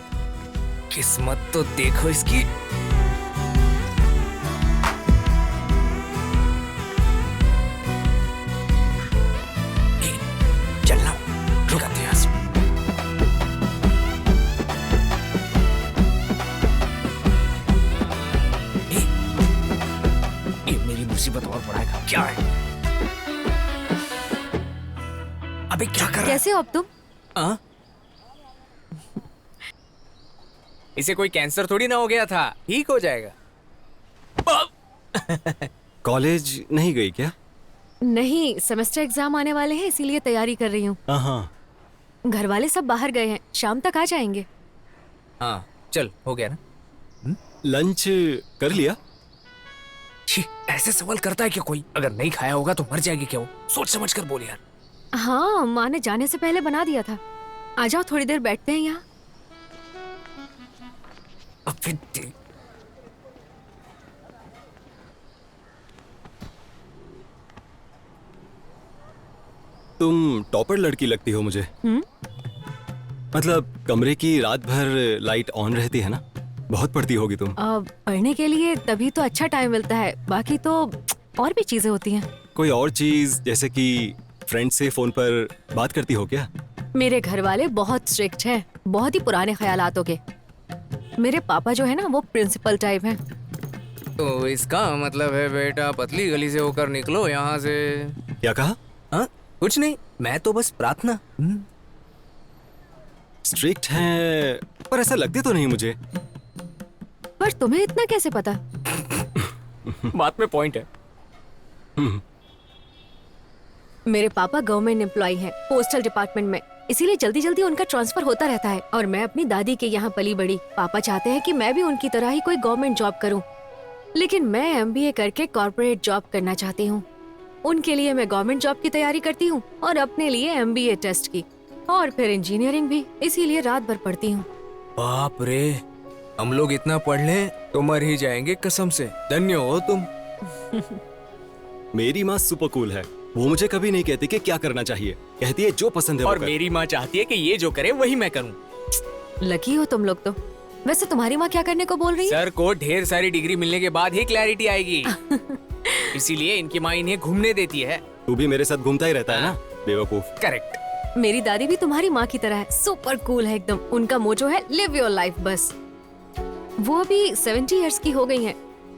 किस्मत तो देखो इसकी। चलना रुकाते हैं। ये मेरी मुसीबत और बढ़ाएगा। क्या है? अबे क्या कर रहा है? कैसे हो अब तुम? हाँ? इसे कोई कैंसर थोड़ी ना हो गया था, ठीक हो जाएगा। कॉलेज नहीं गई क्या? नहीं, सेमेस्टर एग्जाम आने वाले हैं इसीलिए तैयारी कर रही हूँ। हाँ। घर वाले सब बाहर गए हैं, शाम तक आ जाएंगे। हाँ चल, हो गया ना? लंच कर लिया? छी, ऐसे सवाल करता है क्या कोई? अगर नहीं खाया होगा तो मर जाएगी क्या वो? सोच समझ कर बोल यार। हाँ, माँ ने जाने से पहले बना दिया था। आ जाओ, थोड़ी देर बैठते हैं यहाँ। तुम टॉपर लड़की लगती हो मुझे। मतलब कमरे की रात भर लाइट ऑन रहती है ना? बहुत पढ़ती होगी तुम। पढ़ने के लिए तभी तो अच्छा टाइम मिलता है, बाकी तो और भी चीजें होती हैं। कोई और चीज, जैसे कि फ्रेंड से फोन पर बात करती हो क्या? मेरे घर वाले बहुत स्ट्रिक्ट हैं, बहुत ही पुराने ख्यालातों के। मेरे पापा जो है ना, वो प्रिंसिपल टाइप हैं। तो इसका मतलब है बेटा पतली गली से होकर निकलो यहाँ से। क्या कहा? हाँ कुछ नहीं, मैं तो बस प्रार्थना। स्ट्रिक्ट है, पर ऐसा लगते तो नहीं मुझे। पर तुम्हें इतना कैसे पता? बात में पॉइंट है। मेरे पापा गवर्नमेंट एम्प्लॉय हैं, पोस्टल डिपार्टमेंट में, इसीलिए जल्दी जल्दी उनका ट्रांसफर होता रहता है। और मैं अपनी दादी के यहाँ पली बड़ी। पापा चाहते हैं कि मैं भी उनकी तरह ही कोई गवर्नमेंट जॉब करूं, लेकिन मैं MBA करके कॉर्पोरेट जॉब करना चाहती हूँ। उनके लिए मैं गवर्नमेंट जॉब की तैयारी करती हूँ और अपने लिए MBA टेस्ट की, और फिर इंजीनियरिंग भी, इसीलिए रात भर पढ़ती हूँ। बाप रे, हम लोग इतना पढ़ लें तो मर ही जाएंगे कसम से। धन्य हो तुम। मेरी माँ सुपर कूल है। वो मुझे कभी नहीं कहती कि क्या करना चाहिए, कहती है जो पसंद है और वो कर। मेरी माँ चाहती है कि ये जो करे वही मैं करूँ। लकी हो तुम लोग तो। वैसे तुम्हारी माँ क्या करने को बोल रही है? सर को ढेर सारी डिग्री मिलने के बाद ही क्लैरिटी आएगी। इसीलिए इनकी माँ इन्हें घूमने देती है। तू भी मेरे साथ घूमता ही रहता है ना, बेवकूफ। करेक्ट। मेरी दादी भी तुम्हारी माँ की तरह है, सुपर कूल है एकदम। उनका मोटो है लिव योर लाइफ बस। वो अभी 70 इयर्स की हो गई हैं।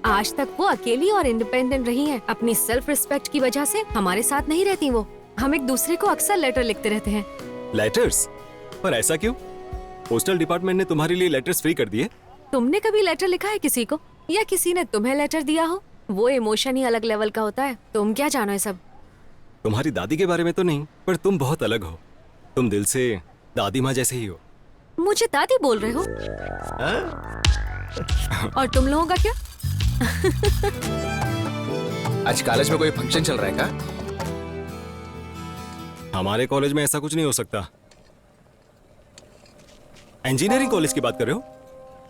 आज तक वो अकेली और इंडिपेंडेंट रही हैं। अपनी सेल्फ रिस्पेक्ट की वजह से हमारे साथ नहीं रहती वो। हम एक दूसरे को अक्सर लेटर लिखते रहते हैं। लेटर्स? पर ऐसा क्यों? पोस्टल डिपार्टमेंट ने तुम्हारे लिए लेटर्स फ्री कर दिए? तुमने कभी लेटर लिखा है किसी को, या किसी ने तुम्हें लेटर दिया हो? वो इमोशन ही अलग लेवल का होता है। तुम क्या जानो है सब। तुम्हारी दादी के बारे में तो नहीं, पर तुम बहुत अलग हो। तुम दिल से दादी माँ जैसे ही हो। मुझे दादी बोल रहे हो? और तुम लोगों का क्या? आज कॉलेज में कोई फंक्शन चल रहा है क्या? हमारे कॉलेज में ऐसा कुछ नहीं हो सकता। इंजीनियरिंग कॉलेज की बात कर रहे हो?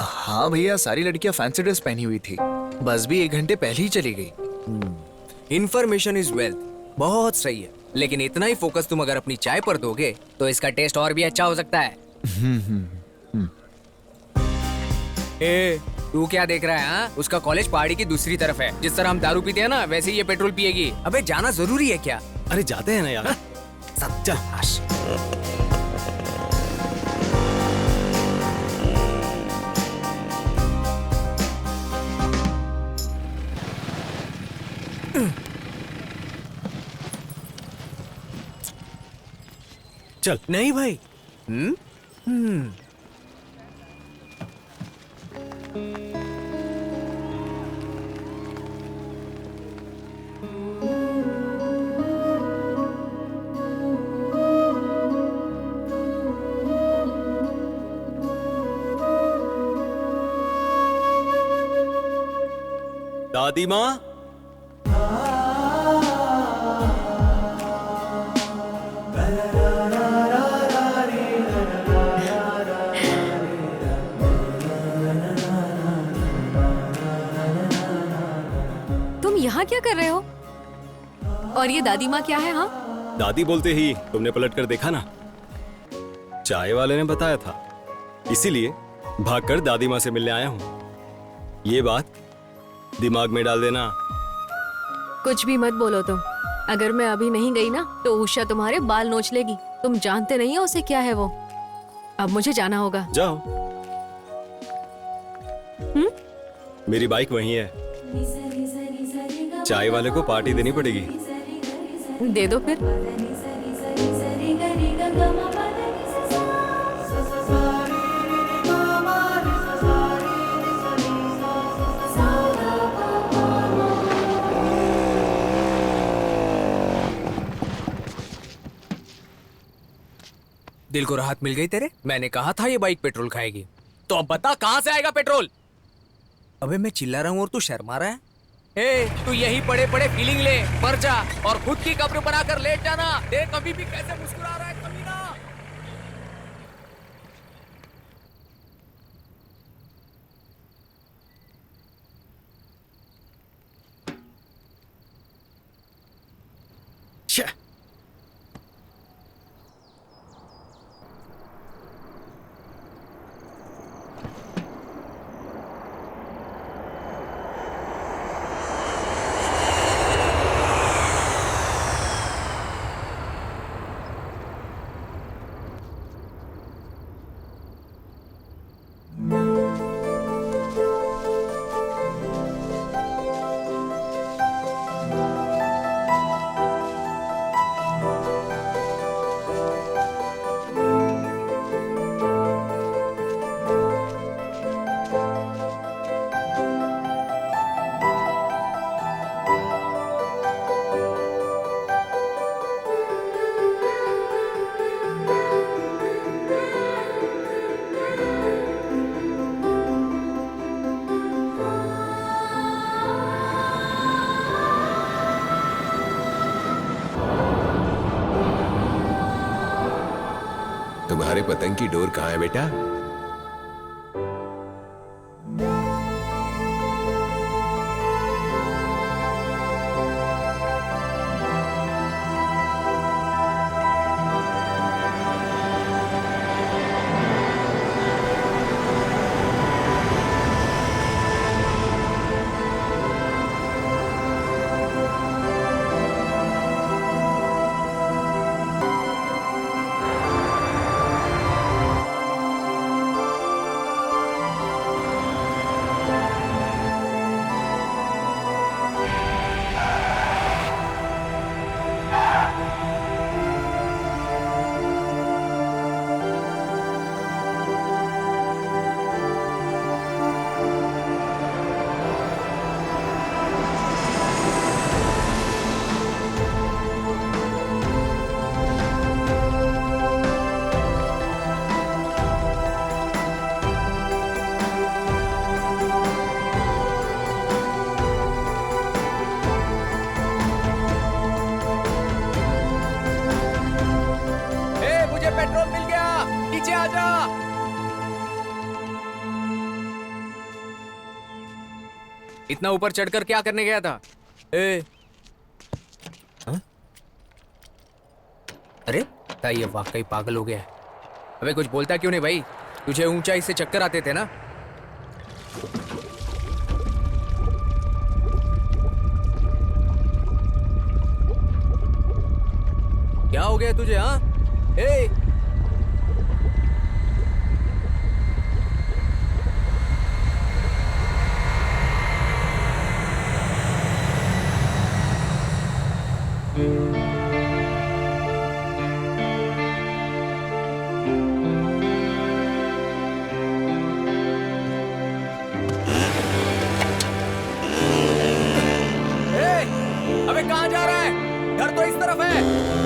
हाँ भैया, सारी लड़कियां फैंसी ड्रेस पहनी हुई थी। बस भी 1 घंटे पहले ही चली गई। इंफॉर्मेशन इज वेल्थ, बहुत सही है। लेकिन इतना ही फोकस तुम अगर अपनी चाय पर दोगे तो इसका टेस्ट और भी अच्छा हो सकता है। ए, तू क्या देख रहा है? हाँ? उसका कॉलेज पहाड़ी की दूसरी तरफ है। जिस तरह हम दारू पीते हैं ना, वैसे ही ये पेट्रोल पिएगी। अबे जाना जरूरी है क्या? अरे जाते हैं ना यार। सत्यानाश। चल। नहीं भाई। दादी माँ, यहाँ क्या कर रहे हो? और ये दादी माँ क्या है? हाँ, दादी बोलते ही तुमने पलट कर देखा ना, चाय वाले ने बताया था, इसीलिए भागकर दादी माँ से मिलने आया हूँ। ये बात दिमाग में डाल देना। कुछ भी मत बोलो तुम। अगर मैं अभी नहीं गई ना तो उषा तुम्हारे बाल नोच लेगी। तुम जानते नहीं हो उसे क्या है वो। अब मुझे जाना होगा। जाओ। मेरी बाइक वहीं है, चाय वाले को पार्टी देनी पड़ेगी। दे दो फिर। दिल को राहत मिल गई तेरे? मैंने कहा था ये बाइक पेट्रोल खाएगी। तो अब बता कहां से आएगा पेट्रोल? अबे मैं चिल्ला रहा हूं और तू शर्मा रहा है। ए, तू यही पड़े पड़े फीलिंग ले, मर जा और खुद की कब्र बनाकर लेट जाना। देख कभी भी कैसे मुस्कुरा रहा है कमीना। तुम्हारे पतंग की डोर कहाँ है बेटा? पेट्रोल मिल गया, नीचे आ जा। इतना ऊपर चढ़कर क्या करने गया था? ए, हाँ? अरे ये वाकई पागल हो गया है। अबे कुछ बोलता क्यों नहीं भाई? तुझे ऊंचाई से चक्कर आते थे ना? क्या हो गया तुझे? हाँ, ए, अबे कहाँ जा रहा है? घर तो इस तरफ है।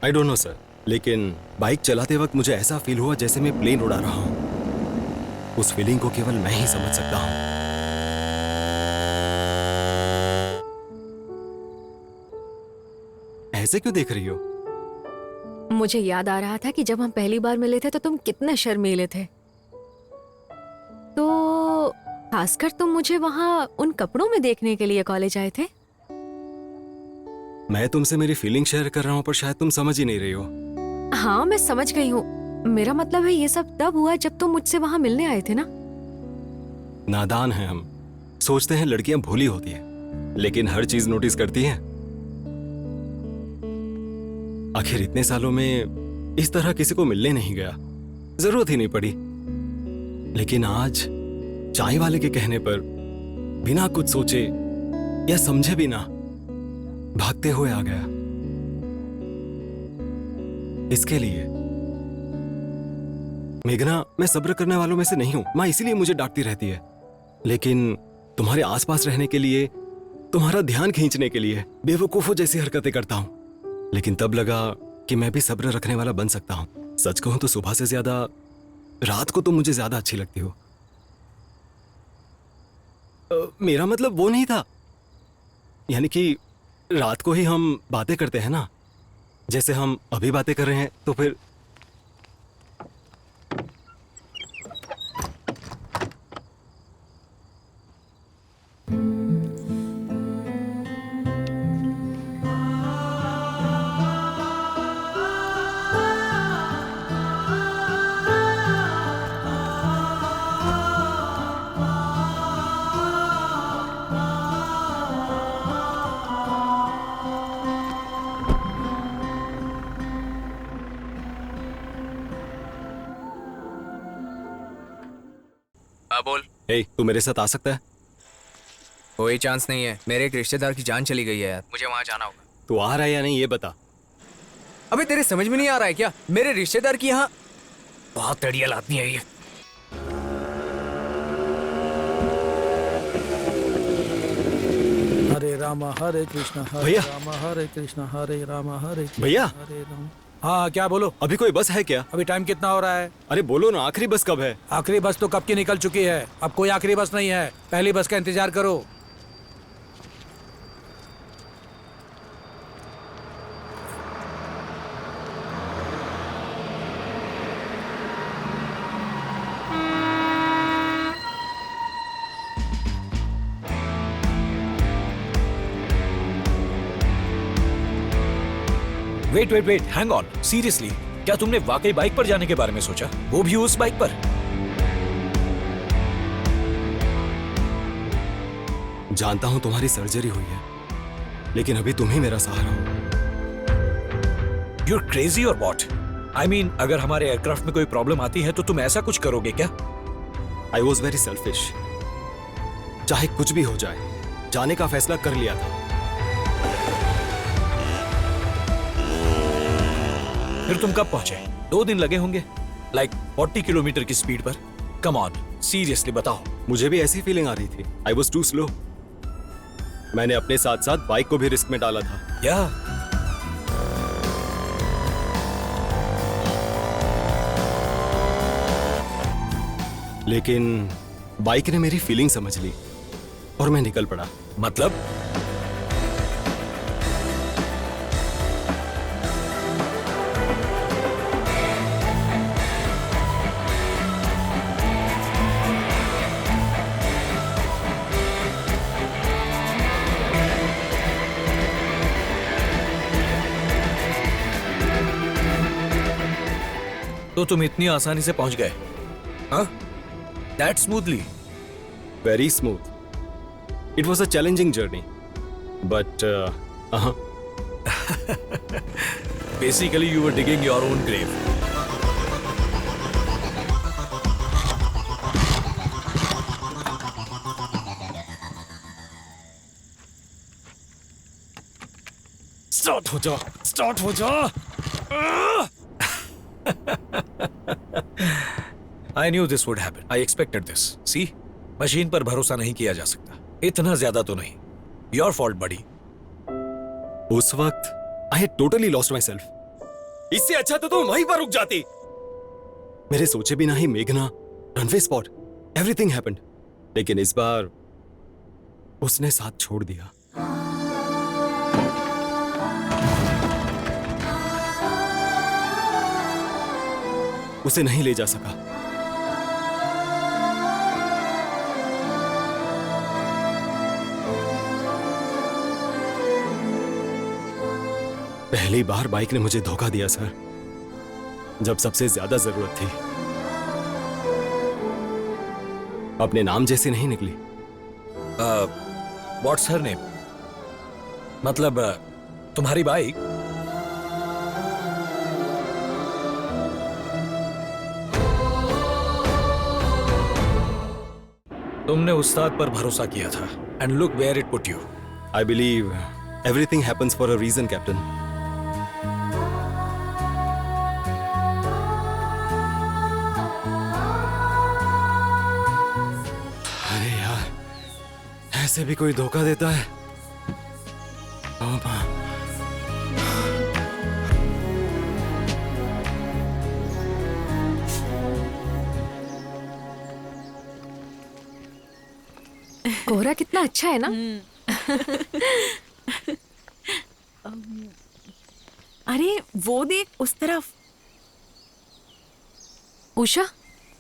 आई डोंट नो सर, लेकिन बाइक चलाते वक्त मुझे ऐसा फील हुआ जैसे मैं प्लेन उड़ा रहा हूं। उस फीलिंग को केवल मैं ही समझ सकता हूं। ऐसे क्यों देख रही हो? मुझे याद आ रहा था कि जब हम पहली बार मिले थे तो तुम कितने शर्मीले थे। तो खासकर तुम मुझे वहां उन कपड़ों में देखने के लिए कॉलेज आए थे। मैं तुमसे मेरी फीलिंग शेयर कर रहा हूं, पर शायद तुम समझ ही नहीं रही हो। हाँ, मैं समझ गई हूँ। मेरा मतलब है ये सब तब हुआ जब तुम मुझसे वहां मिलने आए थे ना। नादान हैं हम, सोचते हैं लड़कियां भोली होती हैं, लेकिन हर चीज नोटिस करती हैं। आखिर इतने सालों में इस तरह किसी को मिलने नहीं गया, जरूरत ही नहीं पड़ी। लेकिन आज चाय वाले के कहने पर बिना कुछ सोचे या समझे भी ना भागते हुए आ गया। इसके लिए मेघना, मैं सब्र करने वालों में से नहीं हूं, मां इसीलिए मुझे डांटती रहती है। लेकिन तुम्हारे आसपास रहने के लिए, तुम्हारा ध्यान खींचने के लिए बेवकूफों जैसी हरकतें करता हूं। लेकिन तब लगा कि मैं भी सब्र रखने वाला बन सकता हूं। सच कहूं तो सुबह से ज्यादा रात को तुम मुझे ज्यादा अच्छी लगती हो। मेरा मतलब वो नहीं था, यानी कि रात को ही हम बातें करते हैं ना, जैसे हम अभी बातें कर रहे हैं। तो फिर बोल। हे, तू मेरे साथ आ सकता है? कोई चांस नहीं है, मेरे एक रिश्तेदार की जान चली गई है यार, मुझे वहां जाना होगा। तू आ रहा है या नहीं ये बता। अबे तेरे समझ में नहीं आ रहा है क्या? मेरे रिश्तेदार की यहाँ बहुत तड़ियल आदमी है ये। हरे राम हरे कृष्ण हरे भैया। राम हरे कृष्ण हरे राम हरे कृष्ण भैया। हरे राम। हाँ, क्या बोलो? अभी कोई बस है क्या? अभी टाइम कितना हो रहा है? अरे बोलो ना, आखिरी बस कब है? आखिरी बस तो कब की निकल चुकी है, अब कोई आखिरी बस नहीं है। पहली बस का इंतजार करो। Wait wait wait, hang on, seriously, क्या तुमने वाकई बाइक पर जाने के बारे में सोचा, वो भी उस बाइक पर? जानता हूं तुम्हारी सर्जरी हुई है, लेकिन अभी तुम ही मेरा सहारा हो। You're crazy or what? I mean, अगर हमारे एयरक्राफ्ट में कोई प्रॉब्लम आती है तो तुम ऐसा कुछ करोगे क्या? I was very selfish. चाहे कुछ भी हो जाए, जाने का फैसला कर लिया था। फिर तुम कब पहुंचे? 2 दिन लगे होंगे, लाइक 40 किलोमीटर की स्पीड पर। कम ऑन, सीरियसली बताओ। मुझे भी ऐसी फीलिंग आ रही थी। I was too slow. मैंने अपने साथ साथ बाइक को भी रिस्क में डाला था। या लेकिन बाइक ने मेरी फीलिंग समझ ली और मैं निकल पड़ा। मतलब? तो तुम इतनी आसानी से पहुंच गए? हाँ? That smoothly? Very smooth. It was a challenging journey, but Basically, you were digging your own grave. Start हो जा, स्टार्ट हो जा। I knew this would happen. I expected this. See, machine पर भरोसा नहीं किया जा सकता, इतना ज्यादा तो नहीं। Your fault, buddy. उस वक्त I had totally lost myself. इससे अच्छा तो तुम वहीं पर रुक जाती। मेरे सोचे बिना ही मेघना, रनवे स्पॉट, एवरीथिंग हैपेंड। लेकिन इस बार उसने साथ छोड़ दिया। उसे नहीं ले जा सका। पहली बार बाइक ने मुझे धोखा दिया सर, जब सबसे ज्यादा जरूरत थी। अपने नाम जैसी नहीं निकली। What's her name? मतलब तुम्हारी बाइक? तुमने उस्ताद पर भरोसा किया था and look where it put you. I believe everything happens for a reason captain. अरे यार, ऐसे भी कोई धोखा देता है? ओह मां। कोहरा कितना अच्छा है ना। अरे वो देख उस तरफ। उषा,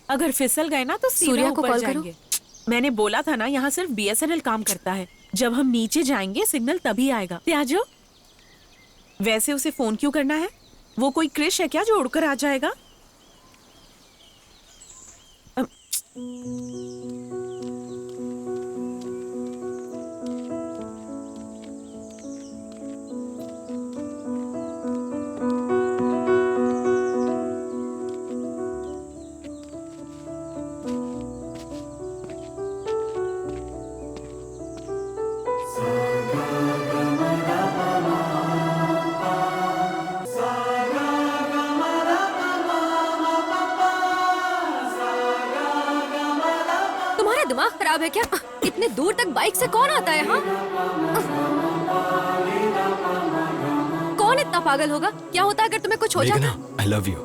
अगर फिसल गए ना तो सीधा सूर्या को ऊपर कॉल करो। जाएंगे। मैंने बोला था ना, यहाँ सिर्फ BSNL काम करता है। जब हम नीचे जाएंगे सिग्नल तभी आएगा। त्याजो, वैसे उसे फोन क्यों करना है? वो कोई क्रिश है क्या जो उड़कर आ जाएगा? दिमाग खराब है क्या? इतने दूर तक बाइक से कौन आता है? हाँ, कौन इतना पागल होगा? क्या होता अगर तुम्हें कुछ हो जाता? I love you.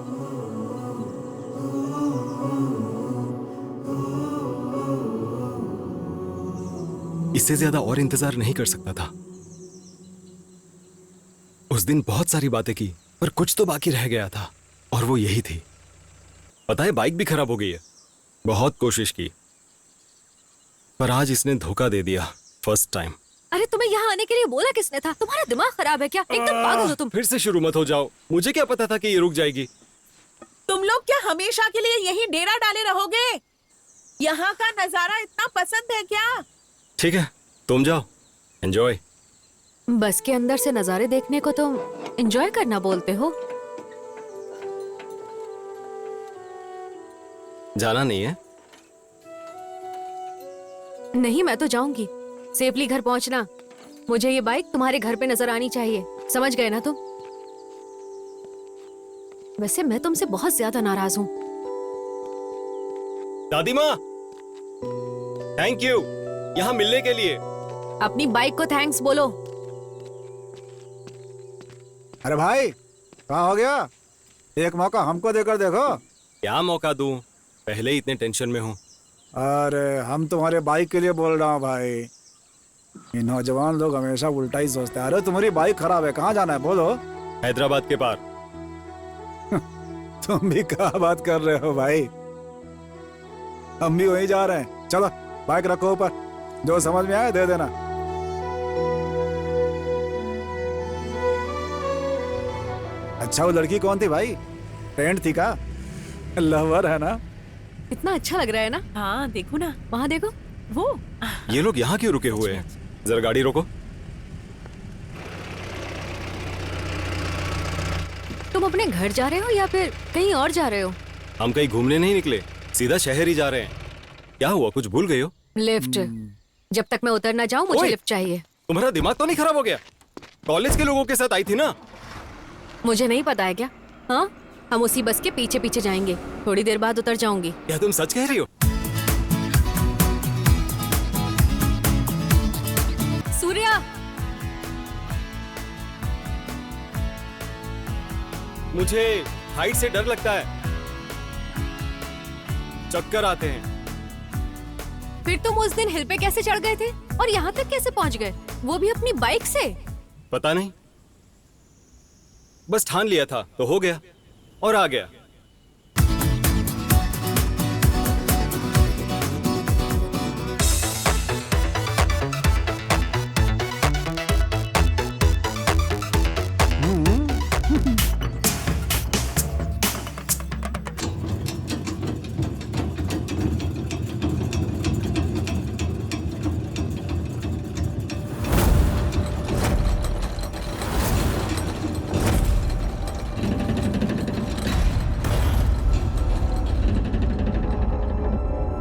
इससे ज्यादा और इंतजार नहीं कर सकता था। उस दिन बहुत सारी बातें की, पर कुछ तो बाकी रह गया था, और वो यही थी। पता है, बाइक भी खराब हो गई है। बहुत कोशिश की, पर आज इसने धोखा दे दिया। First time. अरे तुम्हें यहाँ आने के लिए बोला किसने था? तुम्हारा दिमाग खराब है क्या? एकदम पागल हो तुम। फिर से शुरू मत हो जाओ। मुझे क्या पता था कि ये रुक जाएगी। तुम लोग क्या हमेशा के लिए यही डेरा डाले रहोगे? यहाँ का नजारा इतना पसंद है क्या? ठीक है, तुम जाओ, एंजॉय। बस के अंदर से नजारे देखने को तुम एंजॉय करना बोलते हो? जाना नहीं है? नहीं, मैं तो जाऊंगी। सेफली घर पहुंचना। मुझे ये बाइक तुम्हारे घर पे नजर आनी चाहिए। समझ गए ना तुम? वैसे मैं तुमसे बहुत ज्यादा नाराज हूँ। दादी माँ, थैंक यू यहाँ मिलने के लिए। अपनी बाइक को थैंक्स बोलो। अरे भाई, कहाँ हो गया? एक मौका हमको देकर देखो। क्या मौका दूं? पहले ही इतने टेंशन में हूँ। अरे हम तुम्हारे बाइक के लिए बोल रहा हूँ भाई। ये नौजवान लोग हमेशा उल्टा ही सोचते हैं। अरे तुम्हारी बाइक खराब है, कहाँ जाना है बोलो? हैदराबाद के पार। तुम भी क्या बात कर रहे हो भाई? हम भी वहीं जा रहे हैं। चलो बाइक रखो ऊपर, जो समझ में आए दे देना। अच्छा, वो लड़की कौन थी भाई? फ्रेंड थी का? लवर है ना? इतना अच्छा लग रहा है ना? हाँ देखो ना, वहाँ देखो। वो ये लोग यहाँ क्यों रुके हुए हैं? जरा गाड़ी रोको। तुम अपने घर जा रहे हो या फिर कहीं और जा रहे हो? हम कहीं घूमने नहीं निकले, सीधा शहर ही जा रहे हैं। क्या हुआ, कुछ भूल गए हो? लिफ्ट। जब तक मैं उतर ना जाऊं, मुझे ओए! लिफ्ट चाहिए। तुम्हारा दिमाग तो नहीं खराब हो गया? कॉलेज के लोगों के साथ आई थी ना? मुझे नहीं पता है क्या? हाँ, हम उसी बस के पीछे पीछे जाएंगे। थोड़ी देर बाद उतर जाऊंगी। क्या तुम सच कह रही हो? सूर्या, मुझे हाइट से डर लगता है, चक्कर आते हैं। फिर तुम उस दिन हिल पे कैसे चढ़ गए थे और यहाँ तक कैसे पहुँच गए, वो भी अपनी बाइक से? पता नहीं, बस ठान लिया था तो हो गया और आ गया।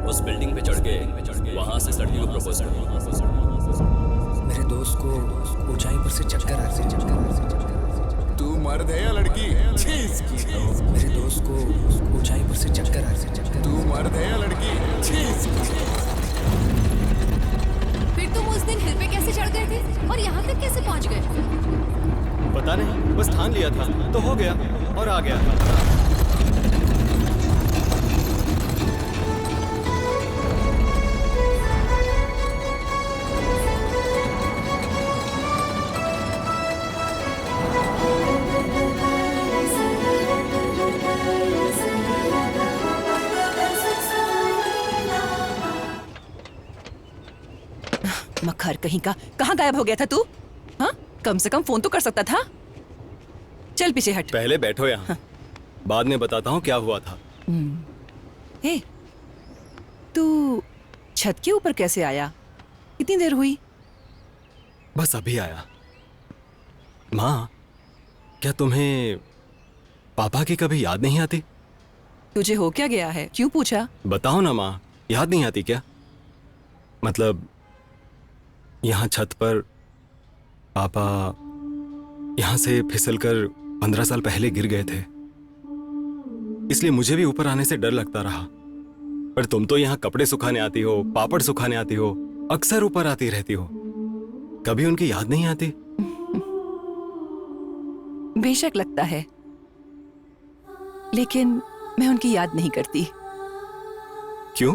उस बिल्डिंग पे चढ़ के वहां से लड़की को प्रपोज कर। मेरे दोस्त को ऊंचाई पर से चक्कर आ रहे थे। तू मर्द है या लड़की? चीज की। मेरे दोस्त को ऊंचाई पर से चक्कर आ रहे थे। तू मर्द है या लड़की? चीज की। फिर तुम उस दिन हिल पे कैसे चढ़ गए थे और यहाँ तक कैसे पहुँच गए? पता नहीं, बस ठान लिया था तो हो गया और आ गया। मक्खर कहीं का, कहाँ गायब हो गया था तू? हाँ, कम से कम फोन तो कर सकता था। चल पीछे हट। पहले बैठो यहाँ, बाद में बताता हूँ क्या हुआ था। हे, तू छत के ऊपर कैसे आया? कितनी देर हुई? बस अभी आया। माँ, क्या तुम्हें पापा की कभी याद नहीं आती? तुझे हो क्या गया है? क्यों पूछा? बताओ ना माँ, याद नहीं आती क्या? मतलब यहाँ छत पर पापा यहाँ से फिसलकर 15 साल पहले गिर गए थे, इसलिए मुझे भी ऊपर आने से डर लगता रहा। पर तुम तो यहाँ कपड़े सुखाने आती हो, पापड़ सुखाने आती हो, अक्सर ऊपर आती रहती हो, कभी उनकी याद नहीं आती? बेशक लगता है, लेकिन मैं उनकी याद नहीं करती। क्यों?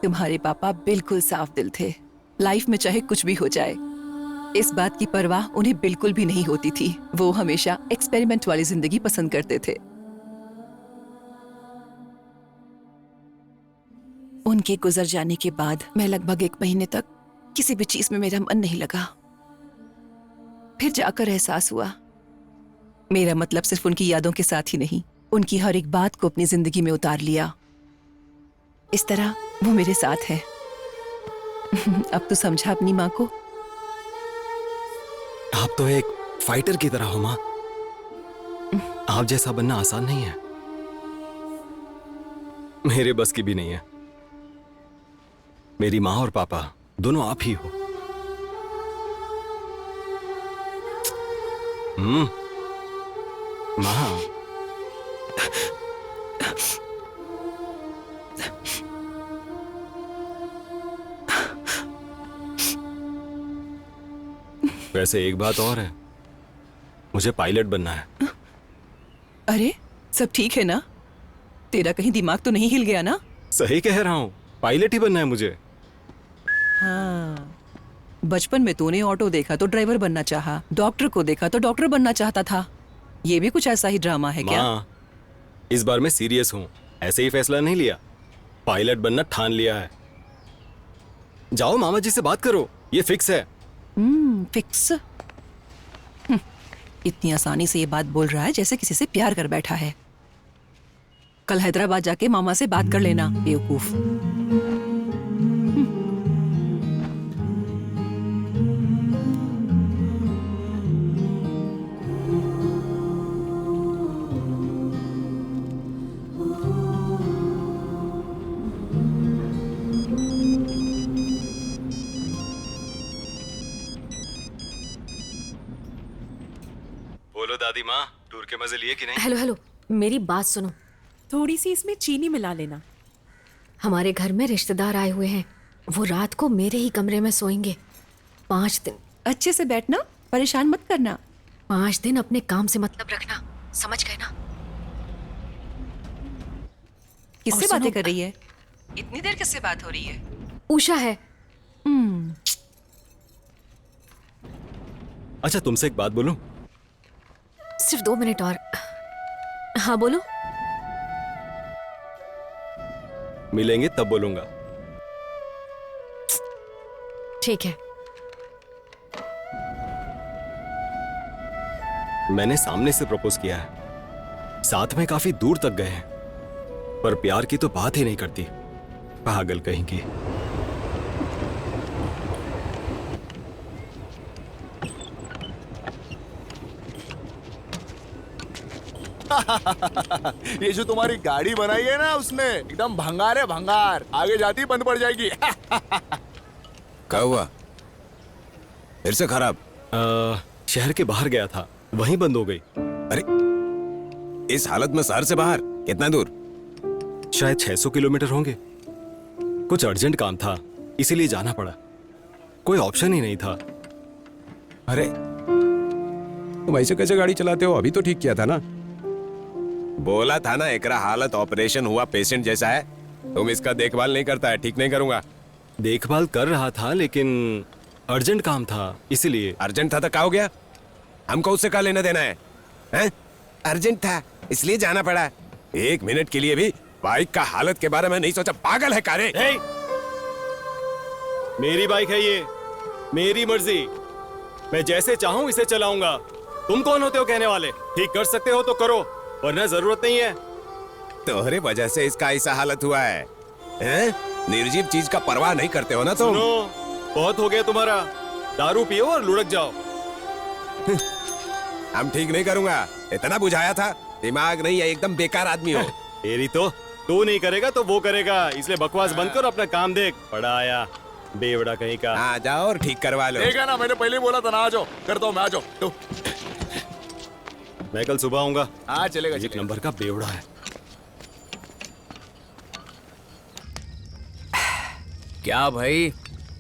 तुम्हारे पापा बिल्कुल साफ दिल थे। लाइफ में चाहे कुछ भी हो जाए, इस बात की परवाह उन्हें बिल्कुल भी नहीं होती थी। वो हमेशा एक्सपेरिमेंट वाली जिंदगी पसंद करते थे। उनके गुजर जाने के बाद मैं लगभग 1 महीने तक किसी भी चीज में मेरा मन नहीं लगा। फिर जाकर एहसास हुआ, मेरा मतलब सिर्फ उनकी यादों के साथ ही नहीं, उनकी हर एक बात को अपनी जिंदगी में उतार लिया। इस तरह वो मेरे साथ है। अब तो समझा अपनी माँ को? आप तो एक फाइटर की तरह हो माँ। आप जैसा बनना आसान नहीं है, मेरे बस की भी नहीं है। मेरी माँ और पापा दोनों आप ही हो। माँ, वैसे एक बात और है, मुझे पायलट बनना है। अरे सब ठीक है ना? तेरा कहीं दिमाग तो नहीं हिल गया ना? सही कह रहा हूँ, पायलट ही बनना है मुझे। हाँ, बचपन में तूने ऑटो देखा तो ड्राइवर बनना चाहा, डॉक्टर को देखा तो डॉक्टर बनना चाहता था। ये भी कुछ ऐसा ही ड्रामा है क्या? माँ, इस बार मैं सीरियस हूँ, ऐसे ही फैसला नहीं लिया, पायलट बनना ठान लिया है। जाओ मामा जी से बात करो, ये फिक्स है। फिक्स? इतनी आसानी से ये बात बोल रहा है जैसे किसी से प्यार कर बैठा है। कल हैदराबाद जाके मामा से बात कर लेना, बेवकूफ। बोलो दादी माँ, टूर के मजे लिए कि नहीं? हेलो हेलो, मेरी बात सुनो। थोड़ी सी इसमें चीनी मिला लेना। हमारे घर में रिश्तेदार आए हुए हैं, वो रात को मेरे ही कमरे में सोएंगे 5 दिन। अच्छे से बैठना, परेशान मत करना। 5 दिन अपने काम से मतलब रखना, समझ गए ना? किससे और बातें सुनो- कर रही है? इतनी देर किससे बात हो रही है? उषा है। अच्छा तुमसे एक बात बोलूं? सिर्फ 2 मिनट और। हाँ बोलो। मिलेंगे तब बोलूंगा। ठीक है। मैंने सामने से प्रपोज किया है, साथ में काफी दूर तक गए हैं, पर प्यार की तो बात ही नहीं करती। पागल कहीं की। ये जो तुम्हारी गाड़ी बनाई है ना उसने, एकदम भंगार है भंगार, आगे जाती बंद पड़ जाएगी। क्या हुआ? फिर से खराब? शहर के बाहर गया था, वहीं बंद हो गई। अरे इस हालत में शहर से बाहर कितना दूर? शायद 600 किलोमीटर होंगे। कुछ अर्जेंट काम था, इसीलिए जाना पड़ा। कोई ऑप्शन ही नहीं था। अरे तुम ऐसे कैसे गाड़ी चलाते हो? अभी तो ठीक किया था ना। बोला था ना एकरा हालत ऑपरेशन हुआ पेशेंट जैसा है, तुम इसका देखभाल नहीं करता है। ठीक नहीं करूंगा। देखभाल कर रहा था लेकिन अर्जेंट काम था, इसीलिए। अर्जेंट था तो क्या हो गया? हमको उससे क्या लेना देना है, हैं? अर्जेंट था इसलिए जाना पड़ा। 1 मिनट के लिए भी बाइक का हालत के बारे में नहीं सोचा? पागल है कारे? मेरी बाइक है ये, मेरी मर्जी। मैं जैसे चाहूं इसे चलाऊंगा। तुम कौन होते हो कहने वाले? ठीक कर सकते हो तो करो, वरना जरूरत नहीं है। तोहरे वजह से इसका ऐसा हालत हुआ है, हैं? निर्जीव चीज का परवाह नहीं करते हो ना तुम। सुनो, बहुत हो गया तुम्हारा। दारू पियो और लुढ़क जाओ। हम ठीक नहीं करूंगा, इतना बुझाया था। दिमाग नहीं है, एकदम बेकार आदमी हो। तेरी तो, तू नहीं करेगा तो वो करेगा, इसलिए बकवास बंद कर, अपना काम देख। पड़ा आया बेवड़ा कहीं का। आ जाओ और ठीक करवा लो। देखा ना, मैंने पहले ही बोला था ना, आ जाओ, करता हूँ मैं, आ जाओ तो। मैं कल सुबह आऊंगा। हाँ चलेगा। एक नंबर का बेवड़ा है। क्या भाई,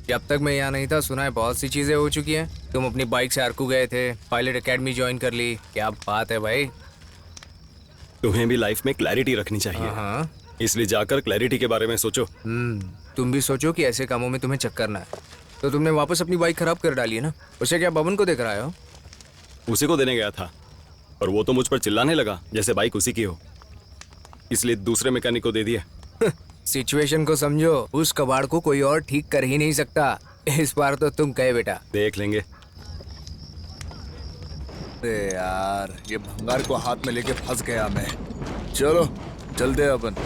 जब तक मैं यहाँ नहीं था सुना है बहुत सी चीजें हो चुकी हैं। तुम अपनी बाइक से अरकू गए थे, पायलट एकेडमी ज्वाइन कर ली। क्या बात है भाई। तुम्हें भी लाइफ में क्लैरिटी रखनी चाहिए। हाँ। इसलिए जाकर क्लैरिटी के बारे में सोचो। तुम भी सोचो कि ऐसे कामों में तुम्हें चक्कर ना है। तो तुमने वापस अपनी बाइक खराब कर डाली है ना, उसे क्या बबन को देख रहा हो? उसी को देने गया था, और वो तो मुझ पर चिल्लाने लगा जैसे बाइक उसी की हो, इसलिए दूसरे मैकेनिक को दे दिया। सिचुएशन को समझो, उस कबाड़ को कोई और ठीक कर ही नहीं सकता। इस बार तो तुम कहे बेटा। देख लेंगे। अरे यार, ये भंगार को हाथ में लेके फंस गया मैं। चलो चलते हैं अपन।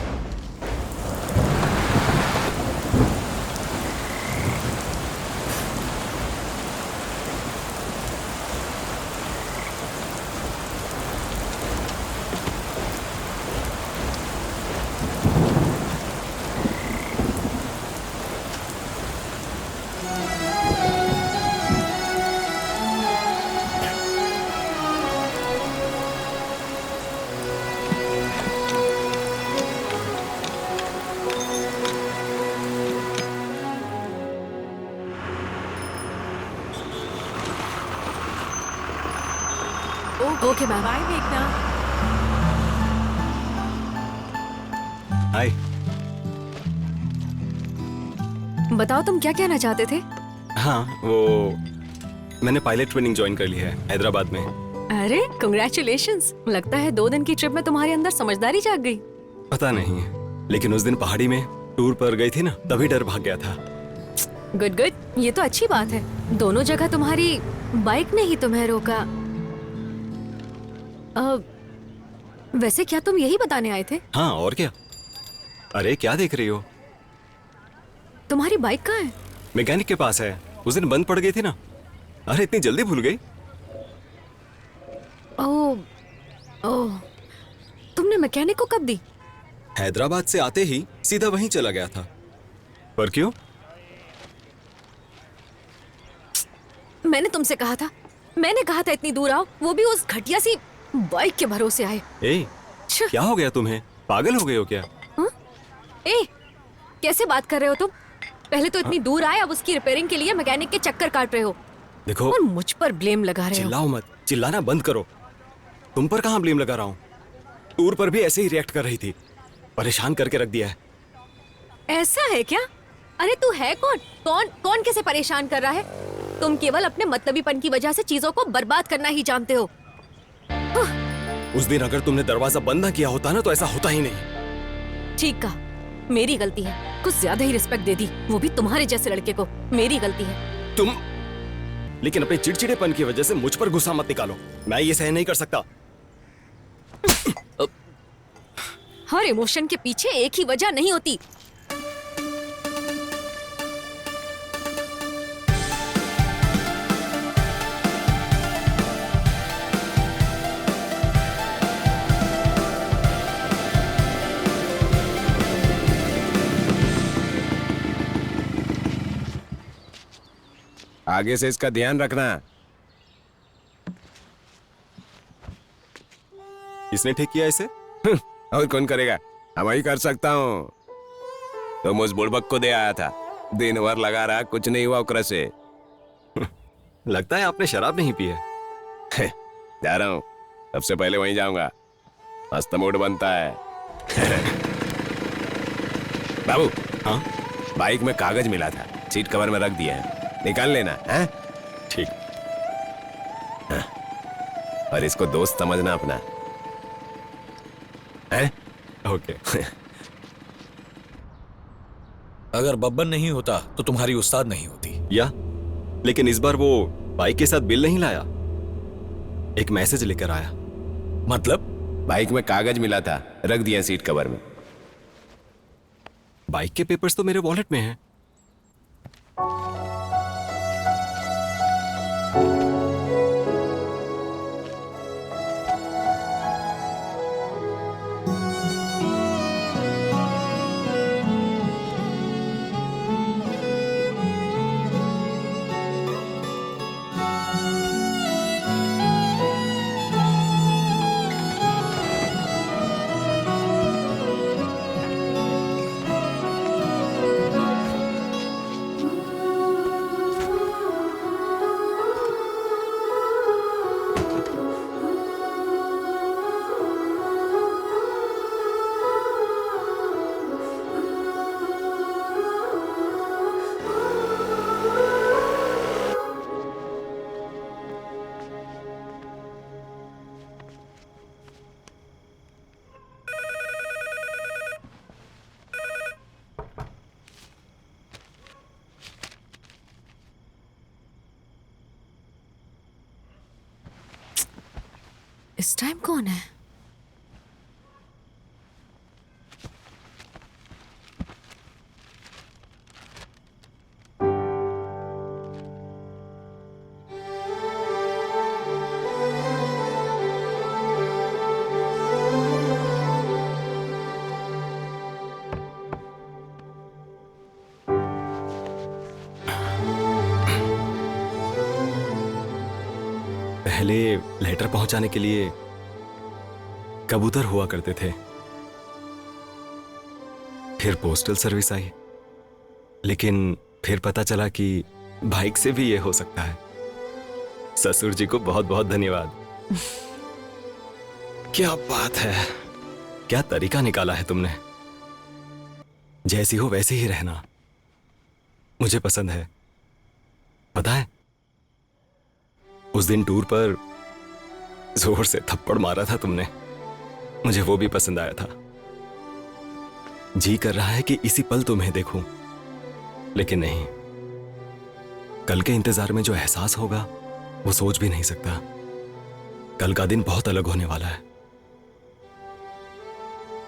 Okay ma'am. बाय मेघना। हाय। बताओ तुम क्या कहना चाहते थे? हाँ, वो मैंने पायलट ट्रेनिंग ज्वाइन कर ली है हैदराबाद में। अरे कंग्रेचुलेशंस। लगता है 2 दिन की ट्रिप में तुम्हारे अंदर समझदारी जाग गई। पता नहीं, लेकिन उस दिन पहाड़ी में टूर पर गई थी ना, तभी डर भाग गया था। गुड गुड, ये तो अच्छी बात है। दोनों जगह तुम्हारी बाइक ने ही तुम्हें रोका। वैसे क्या तुम यही बताने आए थे? हाँ, और क्या। अरे क्या देख रही हो? तुम्हारी बाइक कहाँ है? मैकेनिक के पास है, उस दिन बंद पड़ गई थी ना। अरे इतनी जल्दी भूल गई? ओह ओह, तुमने मैकेनिक को कब दी? हैदराबाद से आते ही सीधा वहीं चला गया था। पर क्यों? मैंने तुमसे कहा था, मैंने कहा था इतनी दूर आओ, वो भी उस घटिया सी बाइक के भरोसे आए। ए, क्या हो गया तुम्हें? पागल हो गए हो क्या? ए, कैसे बात कर रहे हो तुम? पहले तो इतनी दूर आए, अब उसकी रिपेयरिंग के लिए मैकेनिक के चक्कर काट रहे हो। देखो, और मुझ पर ब्लेम लगा रहे हो। चिल्लाओ मत, चिल्लाना बंद करो। तुम पर कहाँ ब्लेम लगा रहा हूँ? टूर पर भी ऐसे ही रिएक्ट कर रही थी, परेशान करके रख दिया है। ऐसा है क्या? अरे तू है कौन? कौन कौन कैसे परेशान कर रहा है? तुम केवल अपने मतलबीपन की वजह से चीजों को बर्बाद करना ही जानते हो। उस दिन अगर तुमने दरवाजा बंद ना किया होता ना तो ऐसा होता ही नहीं। ठीक कहा, मेरी गलती है। कुछ ज्यादा ही रिस्पेक्ट दे दी, वो भी तुम्हारे जैसे लड़के को। मेरी गलती है। तुम लेकिन अपने चिड़चिड़ेपन की वजह से मुझ पर गुस्सा मत निकालो। मैं ये सहन नहीं कर सकता। हर इमोशन के पीछे एक ही वजह नहीं होती। आगे से इसका ध्यान रखना। इसने ठीक किया इसे? और कौन करेगा? हम ही कर सकता हूँ। तुम उस बुड़बक को दे आया था, दिन भर लगा रहा, कुछ नहीं हुआ उकरा से। लगता है आपने शराब नहीं पी है। जा रहा हूँ, सबसे पहले वहीं जाऊंगा। मस्त मूड बनता है। बाबू, हाँ? बाइक में कागज मिला था, सीट कवर में रख दिया है, निकाल लेना है? ठीक। हाँ। और इसको दोस्त समझना अपना है? ओके। अगर बब्बन नहीं होता तो तुम्हारी उस्ताद नहीं होती। या लेकिन इस बार वो बाइक के साथ बिल नहीं लाया, एक मैसेज लेकर आया। मतलब? बाइक में कागज मिला था, रख दिया सीट कवर में। बाइक के पेपर्स तो मेरे वॉलेट में हैं। इस टाइम कौन है? पहले लेटर पहुंचाने के लिए कबूतर हुआ करते थे, फिर पोस्टल सर्विस आई, लेकिन फिर पता चला कि बाइक से भी ये हो सकता है। ससुर जी को बहुत बहुत धन्यवाद। क्या बात है, क्या तरीका निकाला है तुमने। जैसी हो वैसे ही रहना मुझे पसंद है। पता है, उस दिन टूर पर जोर से थप्पड़ मारा था तुमने, मुझे वो भी पसंद आया था। जी कर रहा है कि इसी पल तुम्हें देखूं, लेकिन नहीं, कल के इंतजार में जो एहसास होगा वो सोच भी नहीं सकता। कल का दिन बहुत अलग होने वाला है।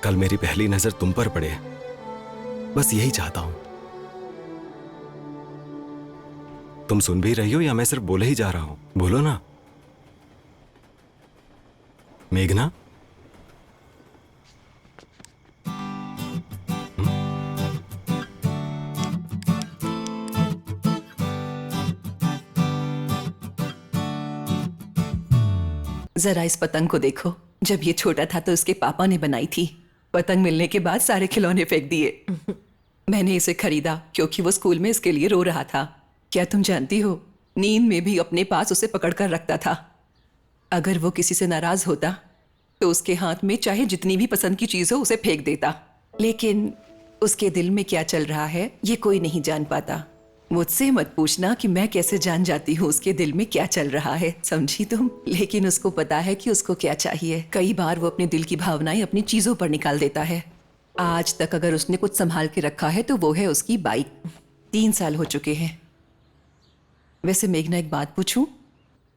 कल मेरी पहली नजर तुम पर पड़े, बस यही चाहता हूं। तुम सुन भी रही हो या मैं सिर्फ बोले ही जा रहा हूं? बोलो ना। मेघना, जरा इस पतंग को देखो। जब ये छोटा था तो उसके पापा ने बनाई थी। पतंग मिलने के बाद सारे खिलौने फेंक दिए। मैंने इसे खरीदा क्योंकि वो स्कूल में इसके लिए रो रहा था। क्या तुम जानती हो, नींद में भी अपने पास उसे पकड़कर रखता था। अगर वो किसी से नाराज होता तो उसके हाथ में चाहे जितनी भी पसंद की चीज हो उसे फेंक देता। लेकिन उसके दिल में क्या चल रहा है ये कोई नहीं जान पाता। मुझसे मत पूछना कि मैं कैसे जान जाती हूँ उसके दिल में क्या चल रहा है, समझी तुम? लेकिन उसको पता है कि उसको क्या चाहिए। कई बार वो अपने दिल की भावनाएं अपनी चीजों पर निकाल देता है। आज तक अगर उसने कुछ संभाल के रखा है तो वो है उसकी बाइक। 3 साल हो चुके हैं। वैसे मेघना, एक बात पूछूं?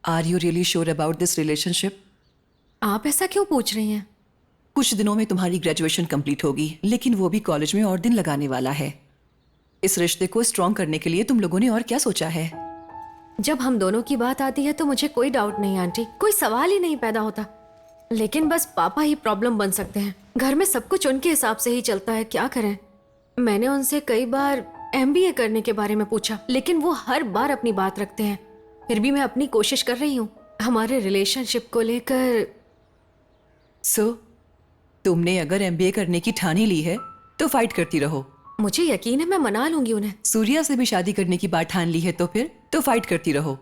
Are you really sure about this relationship? आप ऐसा क्यों पूछ रही हैं? कुछ दिनों में तुम्हारी ग्रेजुएशन कंप्लीट होगी, लेकिन वो भी कॉलेज में और दिन लगाने वाला है। इस रिश्ते को स्ट्रॉन्ग करने के लिए तुम लोगों ने और क्या सोचा है? जब हम दोनों की बात आती है तो मुझे कोई डाउट नहीं आंटी, कोई सवाल ही नहीं पैदा होता। लेकिन बस पापा ही प्रॉब्लम बन सकते हैं। घर में सब कुछ उनके हिसाब से ही चलता है, क्या करें। मैंने उनसे कई बार MBA करने के बारे में पूछा, लेकिन वो हर बार अपनी बात रखते हैं। फिर भी मैं अपनी कोशिश कर रही हूँ हमारे रिलेशनशिप को लेकर। तुमने अगर MBA करने की ठानी ली है तो फाइट करती रहो। मुझे यकीन है मैं मना लूंगी उन्हें। सूर्या से भी शादी करने की बात ठान ली है तो फिर तो फाइट करती रहो।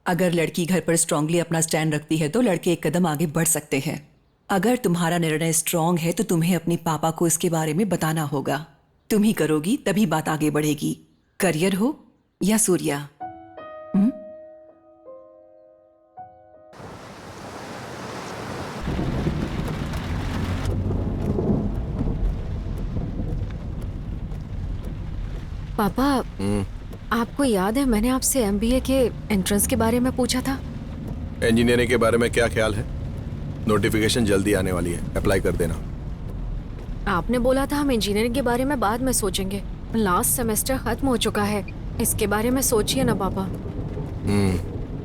अगर लड़की घर पर स्ट्रांगली अपना स्टैंड रखती है तो लड़के एक कदम आगे बढ़ सकते हैं। अगर तुम्हारा निर्णय स्ट्रांग है तो तुम्हें अपने पापा को इसके बारे में बताना होगा। तुम ही करोगी तभी बात आगे बढ़ेगी, करियर हो या सूर्या। पापा, आपको याद है मैंने आपसे MBA के एंट्रेंस के बारे में पूछा था? इंजीनियरिंग के बारे में क्या ख्याल है? नोटिफिकेशन जल्दी आने वाली है, अप्लाई कर देना। आपने बोला था हम इंजीनियरिंग के बारे में बाद में सोचेंगे। लास्ट सेमेस्टर खत्म हो चुका है, इसके बारे में सोचिए ना पापा।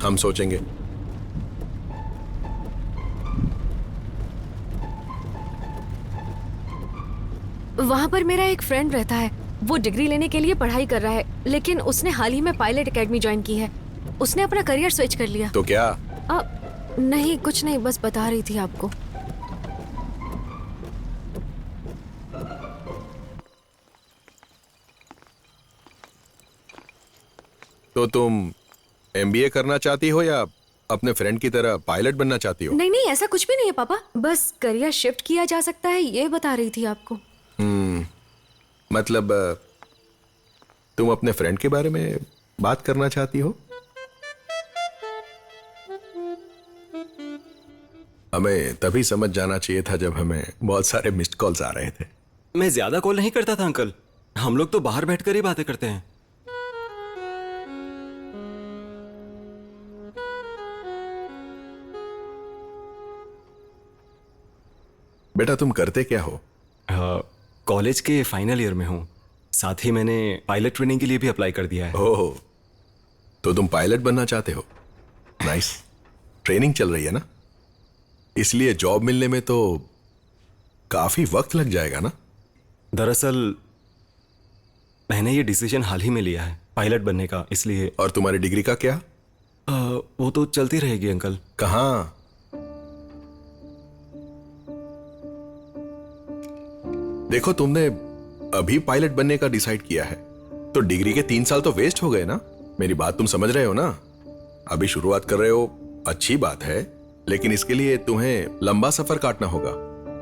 हम सोचेंगे। वहाँ पर मेरा एक फ्रेंड रहता है, वो डिग्री लेने के लिए पढ़ाई कर रहा है, लेकिन उसने हाल ही में पायलट एकेडमी ज्वाइन की है। उसने अपना करियर स्विच कर लिया। तो क्या? नहीं, कुछ नहीं, बस बता रही थी आपको। तो तुम MBA करना चाहती हो या अपने फ्रेंड की तरह पायलट बनना चाहती हो? नहीं नहीं, ऐसा कुछ भी नहीं है पापा, बस करियर शिफ्ट किया जा सकता है ये बता रही थी आपको। मतलब तुम अपने फ्रेंड के बारे में बात करना चाहती हो? हमें तभी समझ जाना चाहिए था जब हमें बहुत सारे मिस्ड कॉल्स आ रहे थे। मैं ज्यादा कॉल नहीं करता था अंकल, हम लोग तो बाहर बैठकर ही बातें करते हैं। बेटा तुम करते क्या हो? कॉलेज के फाइनल ईयर में हूँ, साथ ही मैंने पायलट ट्रेनिंग के लिए भी अप्लाई कर दिया है। ओह, तो तुम पायलट बनना चाहते हो? नाइस। ट्रेनिंग चल रही है ना, इसलिए जॉब मिलने में तो काफी वक्त लग जाएगा ना? दरअसल मैंने ये डिसीजन हाल ही में लिया है पायलट बनने का, इसलिए। और तुम्हारी डिग्री का क्या? वो तो चलती रहेगी अंकल। कहाँ? देखो, तुमने अभी पायलट बनने का डिसाइड किया है तो डिग्री के 3 साल तो वेस्ट हो गए ना। मेरी बात तुम समझ रहे हो ना? अभी शुरुआत कर रहे हो, अच्छी बात है, लेकिन इसके लिए तुम्हें लंबा सफर काटना होगा।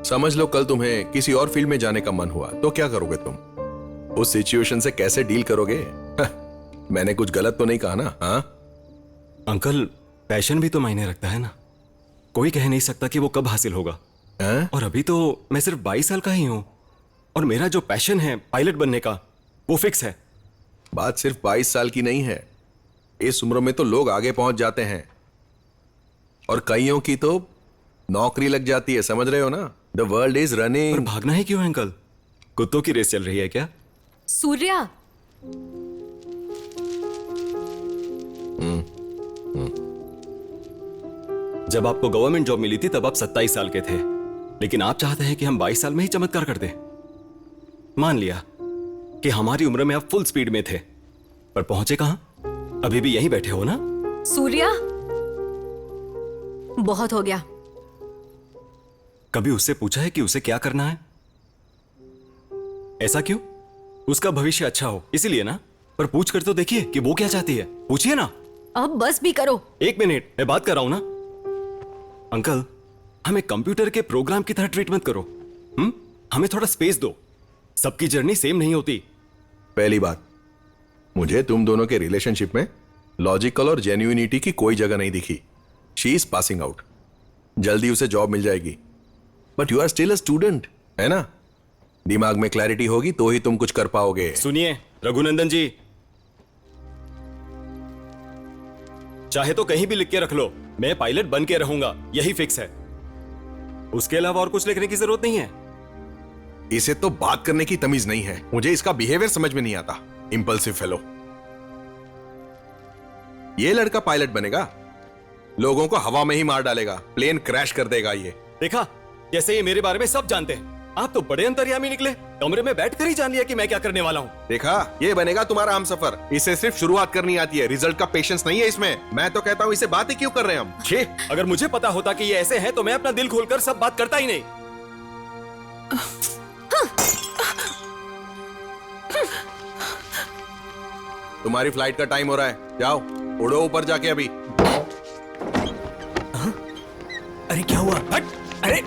समझ लो कल तुम्हें किसी और फील्ड में जाने का मन हुआ तो क्या करोगे तुम? उस सिचुएशन से कैसे डील करोगे? मैंने कुछ गलत तो नहीं कहा ना? हाँ अंकल, पैशन भी तो मायने रखता है ना, कोई कह नहीं सकता कि वो कब हासिल होगा। और अभी तो मैं सिर्फ 22 साल का ही हूं और मेरा जो पैशन है पायलट बनने का वो फिक्स है। बात सिर्फ 22 साल की नहीं है, इस उम्र में तो लोग आगे पहुंच जाते हैं और कईयों की तो नौकरी लग जाती है, समझ रहे हो ना? The world is running. पर भागना ही क्यों है अंकल? कुत्तों की रेस चल रही है क्या? सूर्या, जब आपको गवर्नमेंट जॉब मिली थी तब आप 27 साल के थे, लेकिन आप चाहते हैं कि हम 22 साल में ही चमत्कार कर दें। मान लिया कि हमारी उम्र में आप फुल स्पीड में थे, पर पहुंचे कहां? अभी भी यहीं बैठे हो ना? सूर्या, बहुत हो गया। कभी उससे पूछा है कि उसे क्या करना है? ऐसा क्यों? उसका भविष्य अच्छा हो इसीलिए ना? पर पूछ कर तो देखिए कि वो क्या चाहती है। पूछिए ना। अब बस भी करो। 1 मिनट, मैं बात कर रहा हूं ना। अंकल, हमें कंप्यूटर के प्रोग्राम की तरह ट्रीट मत करो। हमें थोड़ा स्पेस दो। सबकी जर्नी सेम नहीं होती। पहली बात, मुझे तुम दोनों के रिलेशनशिप में लॉजिकल और जेन्युइनिटी की कोई जगह नहीं दिखी। शी इज पासिंग आउट, जल्दी उसे जॉब मिल जाएगी, but you are still a student, है ना? दिमाग में क्लैरिटी होगी तो ही तुम कुछ कर पाओगे। सुनिए रघुनंदन जी, चाहे तो कहीं भी लिख के रख लो, मैं पायलट बन के रहूंगा, यही फिक्स है। उसके अलावा और कुछ लिखने की जरूरत नहीं है। इसे तो बात करने की तमीज नहीं है। मुझे इसका बिहेवियर समझ में नहीं आता। Impulsive fellow. ये लड़का पायलट बनेगा, लोगों को हवा में ही मार डालेगा, प्लेन क्रैश कर देगा। ये देखा, जैसे ये मेरे बारे में सब जानते हैं। आप तो बड़े अंतर्यामी निकले, कमरे में बैठकर ही जान लिया कि मैं क्या करने वाला हूँ। देखा, ये बनेगा तुम्हारा हमसफर। इसे सिर्फ शुरुआत करनी आती है, रिजल्ट का पेशेंस नहीं है इसमें। मैं तो कहता हूँ इसे बातें क्यों कर रहे हैं हम। छे, अगर मुझे पता होता कि ये ऐसे हैं तो मैं अपना दिल खोलकर सब बात करता ही नहीं। तुम्हारी फ्लाइट का टाइम हो रहा है, जाओ उड़ो ऊपर जाके अभी। अरे क्या हुआ? हट! अरे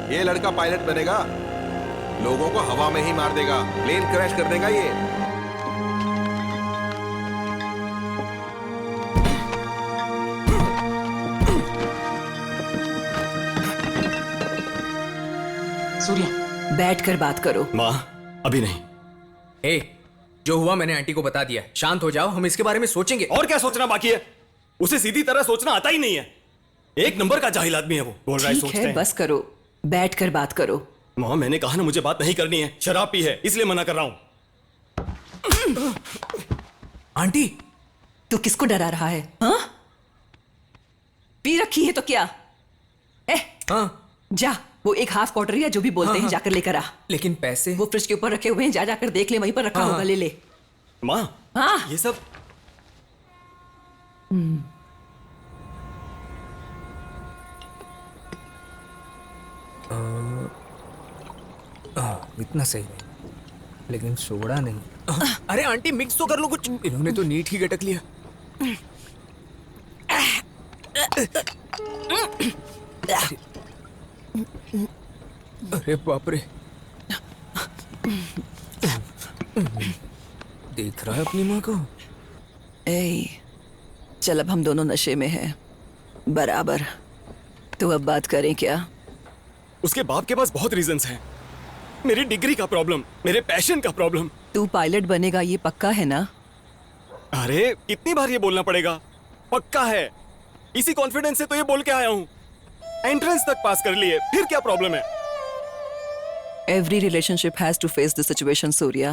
ये लड़का पायलट बनेगा, लोगों को हवा में ही मार देगा, प्लेन क्रैश कर देगा ये। सूर्या, बैठकर बात करो। माँ, अभी नहीं। जो हुआ मैंने आंटी को बता दिया। शांत हो जाओ, हम इसके बारे में सोचेंगे। और क्या सोचना बाकी है? उसे सीधी तरह सोचना आता ही नहीं है। एक नंबर का जाहिल आदमी है वो। बोल रहा है ठीक सोचते है, हैं। बस करो, बैठकर बात करो। माँ, मैंने कहा ना मुझे बात नहीं करनी है। शराब पी है इसलिए मना कर रहा हूं। आंटी, तू किसको डरा रहा है? हाँ? पी रखी है तो क्या? जा, वो एक हाफ क्वार्टर या जो भी बोलते हैं जाकर लेकर आ। लेकिन पैसे? वो फ्रिज के ऊपर रखे हुए हैं, जा जाकर देख ले, वहीं पर रखा होगा, ले ले। माँ, हाँ, ये सब इतना सही नहीं, लेकिन सोडा नहीं। अरे आंटी, मिक्स तो कर लो कुछ। इन्होंने तो नीट ही गटक लिया। अरे बाप रे, देख रहा है अपनी माँ को। चल अब हम दोनों नशे में हैं बराबर, तो अब बात करें क्या? उसके बाप के पास बहुत रीजंस हैं। मेरी डिग्री का प्रॉब्लम, मेरे पैशन का प्रॉब्लम। तू पायलट बनेगा ये पक्का है ना? अरे कितनी बार ये बोलना पड़ेगा? पक्का है। इसी कॉन्फिडेंस से तो ये बोल के आया हूँ। एंट्रेंस तक पास कर लिए, फिर क्या प्रॉब्लम है? Every relationship has to face the situation Surya.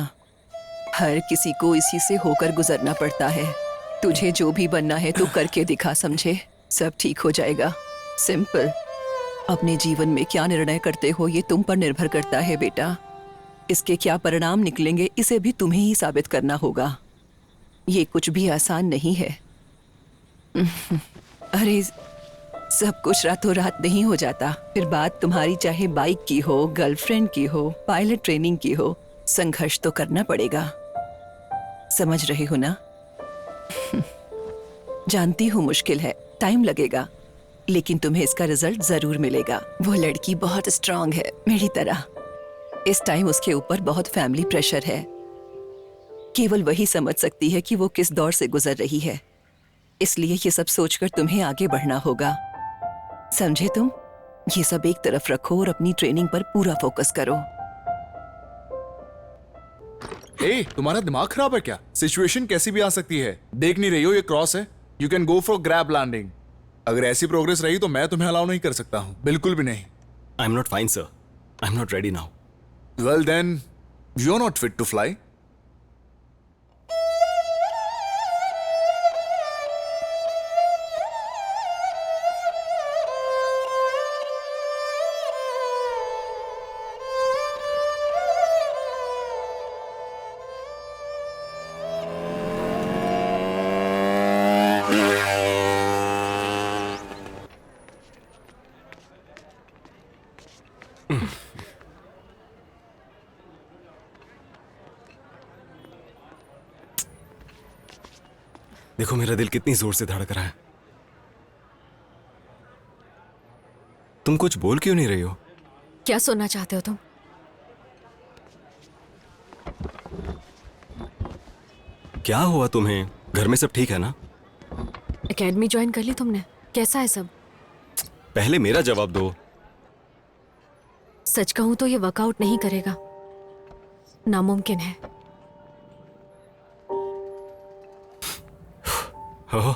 हर किसी को इसी से होकर गुजरना पड़ता है। तुझे जो भी बनना है तू करके दिखा, समझे? सब ठीक हो जाएगा। सिंपल। अपने जीवन में क्या निर्णय करते हो ये तुम पर निर्भर करता है बेटा। इसके क्या परिणाम निकलेंगे इसे भी तुम्हें ही साबित करना होगा। ये कुछ भी आसान नहीं है। अरे सब कुछ रातों रात नहीं हो जाता। फिर बात तुम्हारी चाहे बाइक की हो, गर्लफ्रेंड की हो, पायलट ट्रेनिंग की हो, संघर्ष तो करना पड़ेगा। समझ रहे हो ना? जानती हूँ मुश्किल है, टाइम लगेगा, लेकिन तुम्हें इसका रिजल्ट जरूर मिलेगा। वो लड़की बहुत स्ट्रांग है मेरी तरह। इस टाइम उसके ऊपर बहुत फैमिली प्रेशर है। केवल वही समझ सकती है कि वो किस दौर से गुजर रही है। इसलिए ये सब सोचकर तुम्हें आगे बढ़ना होगा, समझे तुम? ये सब एक तरफ रखो और अपनी ट्रेनिंग पर पूरा फोकस करो। तुम्हारा दिमाग खराब है क्या? सिचुएशन कैसी भी आ सकती है। देख नहीं रही हो ये क्रॉस है? You can go for crab landing. अगर ऐसी प्रोग्रेस रही तो मैं तुम्हें अलाउ नहीं कर सकता हूं, बिल्कुल भी नहीं। I am not fine sir, I am not ready now. Well then you are not fit to fly. देखो मेरा दिल कितनी जोर से धड़क रहा है। तुम कुछ बोल क्यों नहीं रही हो? क्या सुनना चाहते हो तुम? क्या हुआ तुम्हें? घर में सब ठीक है ना? एकेडमी ज्वाइन कर ली तुमने? कैसा है सब? पहले मेरा जवाब दो। सच कहूं तो ये वर्कआउट नहीं करेगा, नामुमकिन है। हो,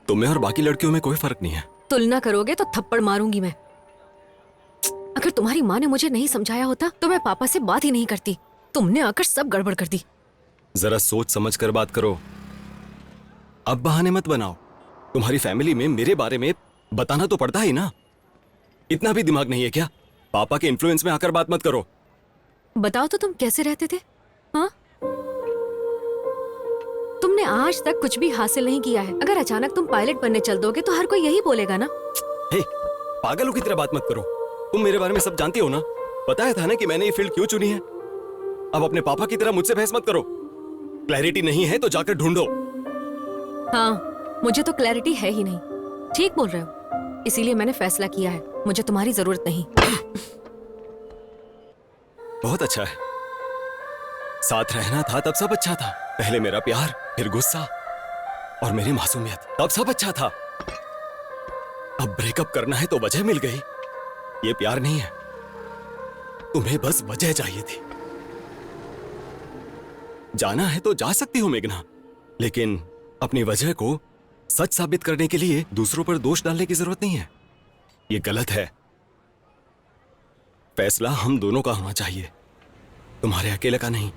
तुम्हें और बाकी लड़कियों में कोई फर्क नहीं है। तुलना करोगे तो थप्पड़ मारूंगी मैं। अगर तुम्हारी माँ ने मुझे नहीं समझाया होता तो मैं पापा से बात ही नहीं करती। तुमने आकर सब गड़बड़ कर दी। जरा सोच समझ कर बात करो। अब बहाने मत बनाओ। तुम्हारी फैमिली में मेरे बारे में बताना तो पड़ता ही ना। इतना भी दिमाग नहीं है क्या? पापा के इन्फ्लुएंस में आकर बात मत करो। बताओ तो तुम कैसे रहते थे? हाँ, तुमने आज तक कुछ भी हासिल नहीं किया है। अगर अचानक तुम पायलट बनने चल दोगे तो हर कोई यही बोलेगा ना। हे, पागलों की तरह बात मत करो। तुम मेरे बारे में सब जानती हो ना। बताया था ना कि मैंने ये फील्ड क्यों चुनी है। अब अपने पापा की तरह मुझसे बहस मत करो। क्लैरिटी नहीं है तो जाकर ढूंढो। हाँ, मुझे तो क्लैरिटी है ही नहीं। ठीक बोल रहे हो। इसीलिए मैंने फैसला किया है, मुझे तुम्हारी जरूरत नहीं। बहुत अच्छा है। साथ रहना था तब सब अच्छा था। पहले मेरा प्यार, फिर गुस्सा और मेरी मासूमियत, तब सब अच्छा था। अब ब्रेकअप करना है तो वजह मिल गई। ये प्यार नहीं है। तुम्हें बस वजह चाहिए थी। जाना है तो जा सकती हो मेघना, लेकिन अपनी वजह को सच साबित करने के लिए दूसरों पर दोष डालने की जरूरत नहीं है। ये गलत है। फैसला हम दोनों का होना चाहिए, तुम्हारे अकेले का नहीं।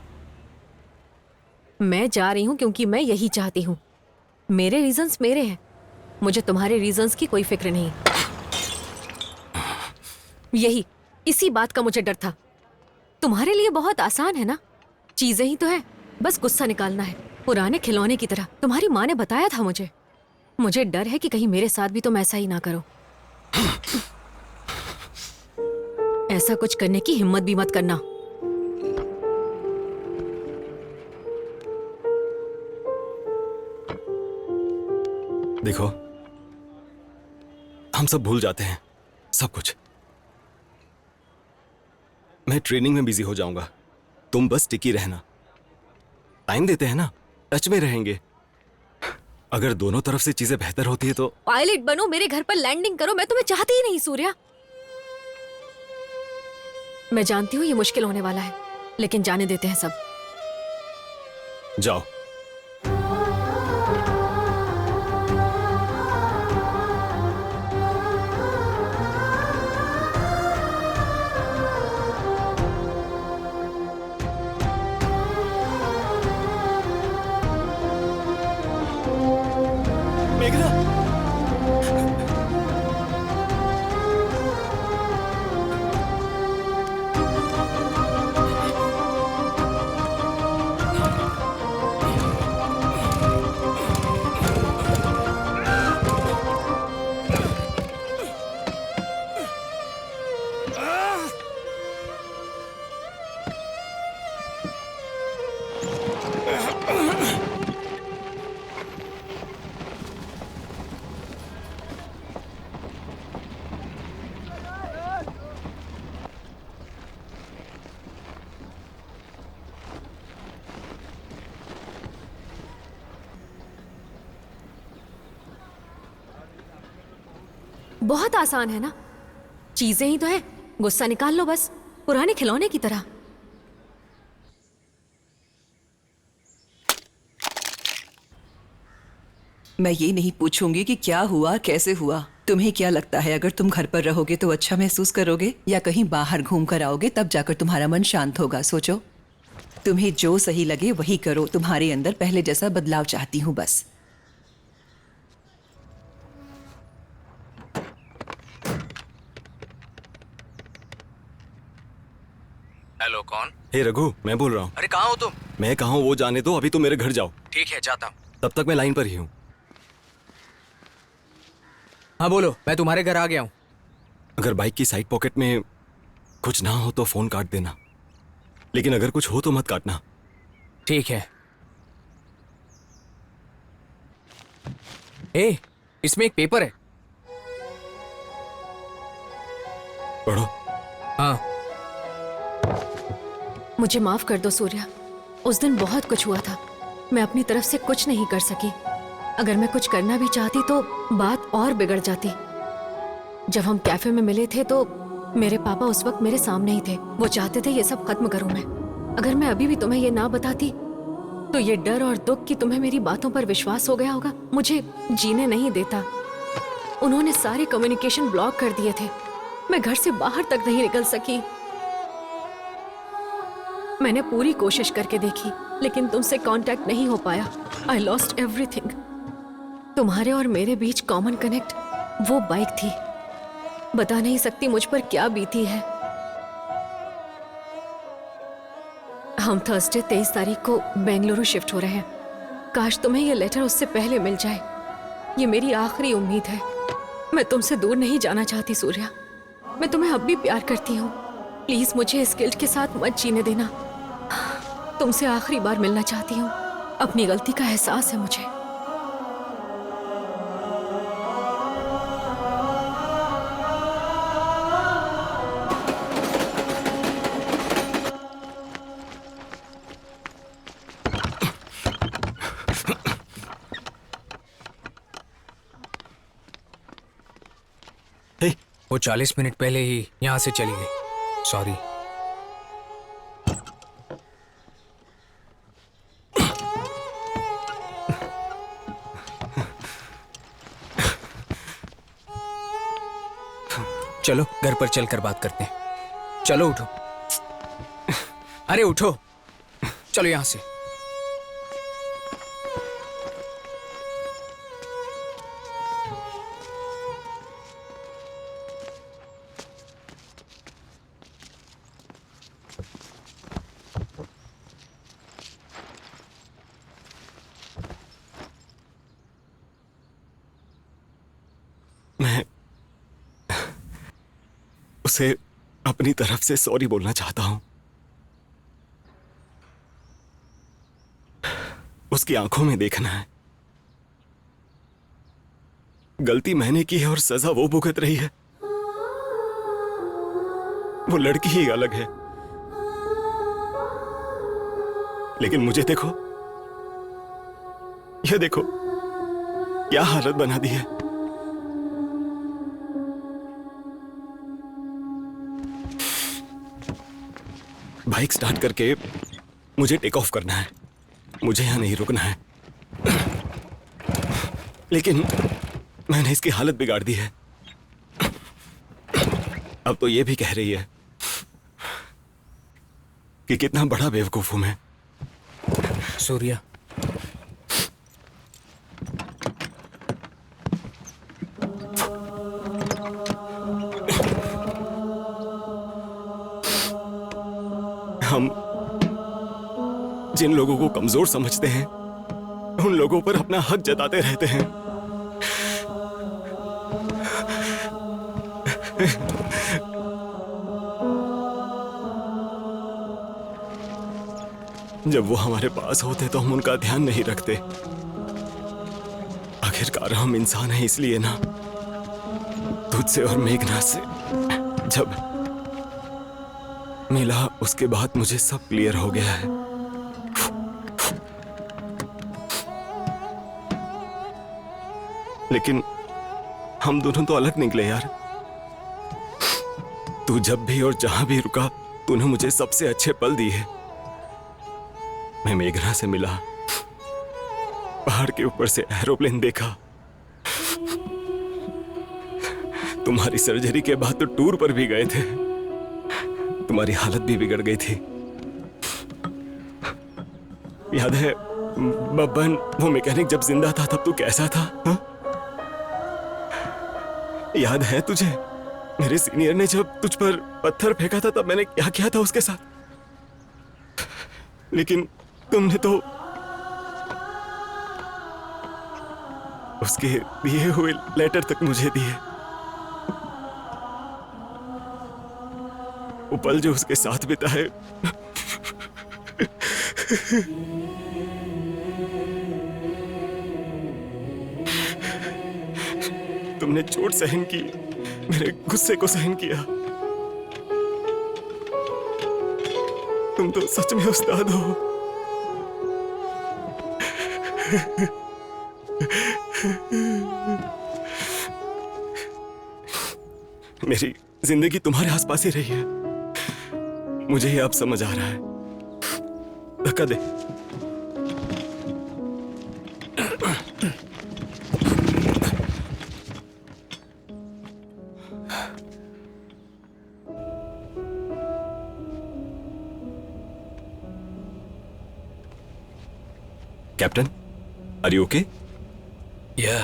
मैं जा रही हूँ क्योंकि मैं यही चाहती हूँ। मेरे रीजंस मेरे हैं, मुझे तुम्हारे रीजंस की कोई फिक्र नहीं। इसी बात का मुझे डर था। तुम्हारे लिए बहुत आसान है ना, चीजें ही तो है, बस गुस्सा निकालना है, पुराने खिलौने की तरह। तुम्हारी माँ ने बताया था मुझे डर है कि कहीं मेरे साथ भी तुम ऐसा ही ना करो। ऐसा कुछ करने की हिम्मत भी मत करना। देखो, हम सब भूल जाते हैं, सब कुछ। मैं ट्रेनिंग में बिजी हो जाऊंगा, तुम बस टिकी रहना। टाइम देते हैं ना, टच में रहेंगे। अगर दोनों तरफ से चीजें बेहतर होती है तो। पायलट बनो, मेरे घर पर लैंडिंग करो। मैं तुम्हें चाहती ही नहीं सूर्या। मैं जानती हूँ ये मुश्किल होने वाला है, लेकिन जाने देते हैं सब। जाओ। मेघना, बहुत आसान है ना, चीजें ही तो है, गुस्सा निकाल लो बस, पुराने खिलौने की तरह। मैं ये नहीं पूछूंगी कि क्या हुआ, कैसे हुआ। तुम्हें क्या लगता है, अगर तुम घर पर रहोगे तो अच्छा महसूस करोगे, या कहीं बाहर घूम कर आओगे तब जाकर तुम्हारा मन शांत होगा? सोचो। तुम्हें जो सही लगे वही करो। तुम्हारे अंदर पहले जैसा बदलाव चाहती हूँ बस। हेलो, कौन? हे रघु, मैं बोल रहा हूँ। अरे कहाँ हो तुम? मैं कहाँ हूँ वो जाने दो, अभी तो मेरे घर जाओ। ठीक है, जाता हूँ। तब तक मैं लाइन पर ही हूँ। हाँ बोलो, मैं तुम्हारे घर आ गया हूँ। अगर बाइक की साइड पॉकेट में कुछ ना हो तो फोन काट देना, लेकिन अगर कुछ हो तो मत काटना। ठीक है। ए, इसमें एक पेपर है। पढ़ो। हाँ। मुझे माफ कर दो सूर्या, उस दिन बहुत कुछ हुआ था, मैं अपनी तरफ से कुछ नहीं कर सकी। अगर मैं कुछ करना भी चाहती तो बात और बिगड़ जाती। जब हम कैफे में मिले थे तो मेरे पापा उस वक्त मेरे सामने ही थे। वो चाहते थे ये सब खत्म करूं मैं। अगर मैं अभी भी तुम्हें ये ना बताती तो ये डर और दुख कि तुम्हें मेरी बातों पर विश्वास हो गया होगा मुझे जीने नहीं देता। उन्होंने सारे कम्युनिकेशन ब्लॉक कर दिए थे, मैं घर से बाहर तक नहीं निकल सकी। मैंने पूरी कोशिश करके देखी लेकिन तुमसे कांटेक्ट नहीं हो पाया। I lost everything. तुम्हारे और मेरे बीच कॉमन कनेक्ट वो बाइक थी। बता नहीं सकती मुझ पर क्या बीती है। हम थर्सडे 23 तारीख को बेंगलुरु शिफ्ट हो रहे हैं। काश तुम्हें ये लेटर उससे पहले मिल जाए। ये मेरी आखिरी उम्मीद है। मैं तुमसे दूर नहीं जाना चाहती सूर्या। मैं तुम्हें अब भी प्यार करती हूँ। प्लीज मुझे इस गिल्ट के साथ मत जीने देना। तुमसे आखिरी बार मिलना चाहती हूँ। अपनी गलती का एहसास है मुझे। वो 40 मिनट पहले ही यहाँ से चली गई। सॉरी। चलो घर पर चलकर बात करते हैं। चलो उठो। अरे उठो, चलो यहाँ से। मैं उसे अपनी तरफ से सॉरी बोलना चाहता हूं। उसकी आंखों में देखना है। गलती मैंने की है और सजा वो भुगत रही है। वो लड़की ही अलग है, लेकिन मुझे देखो, यह देखो क्या हालत बना दी है। बाइक स्टार्ट करके मुझे टेक ऑफ करना है। मुझे यहां नहीं रुकना है, लेकिन मैंने इसकी हालत बिगाड़ दी है। अब तो ये भी कह रही है कि कितना बड़ा बेवकूफ हूं मैं। सूर्या, हम जिन लोगों को कमजोर समझते हैं उन लोगों पर अपना हक जताते रहते हैं। जब वो हमारे पास होते तो हम उनका ध्यान नहीं रखते। आखिरकार हम इंसान हैं इसलिए ना। तुझसे और मेघना से जब मिला उसके बाद मुझे सब क्लियर हो गया है। लेकिन हम दोनों तो अलग निकले यार। तू जब भी और जहां भी रुका तूने मुझे सबसे अच्छे पल दिए। मैं मेघना से मिला, पहाड़ के ऊपर से एरोप्लेन देखा। तुम्हारी सर्जरी के बाद तो टूर पर भी गए थे। तुम्हारी हालत भी बिगड़ गई थी। याद है बब्बन, वो मैकेनिक जब जिंदा था तब तू कैसा था? हा? याद है तुझे मेरे सीनियर ने जब तुझ पर पत्थर फेंका था तब मैंने क्या किया था उसके साथ? लेकिन तुमने तो उसके दिए हुए लेटर तक मुझे दिए। वो पल जो उसके साथ बिताए तुमने चोट सहन की, मेरे गुस्से को सहन किया। तुम तो सच में उस्ताद हो। मेरी जिंदगी तुम्हारे आसपास ही रही है, मुझे ये अब समझ आ रहा है। धक्का दे। Captain, are you okay? या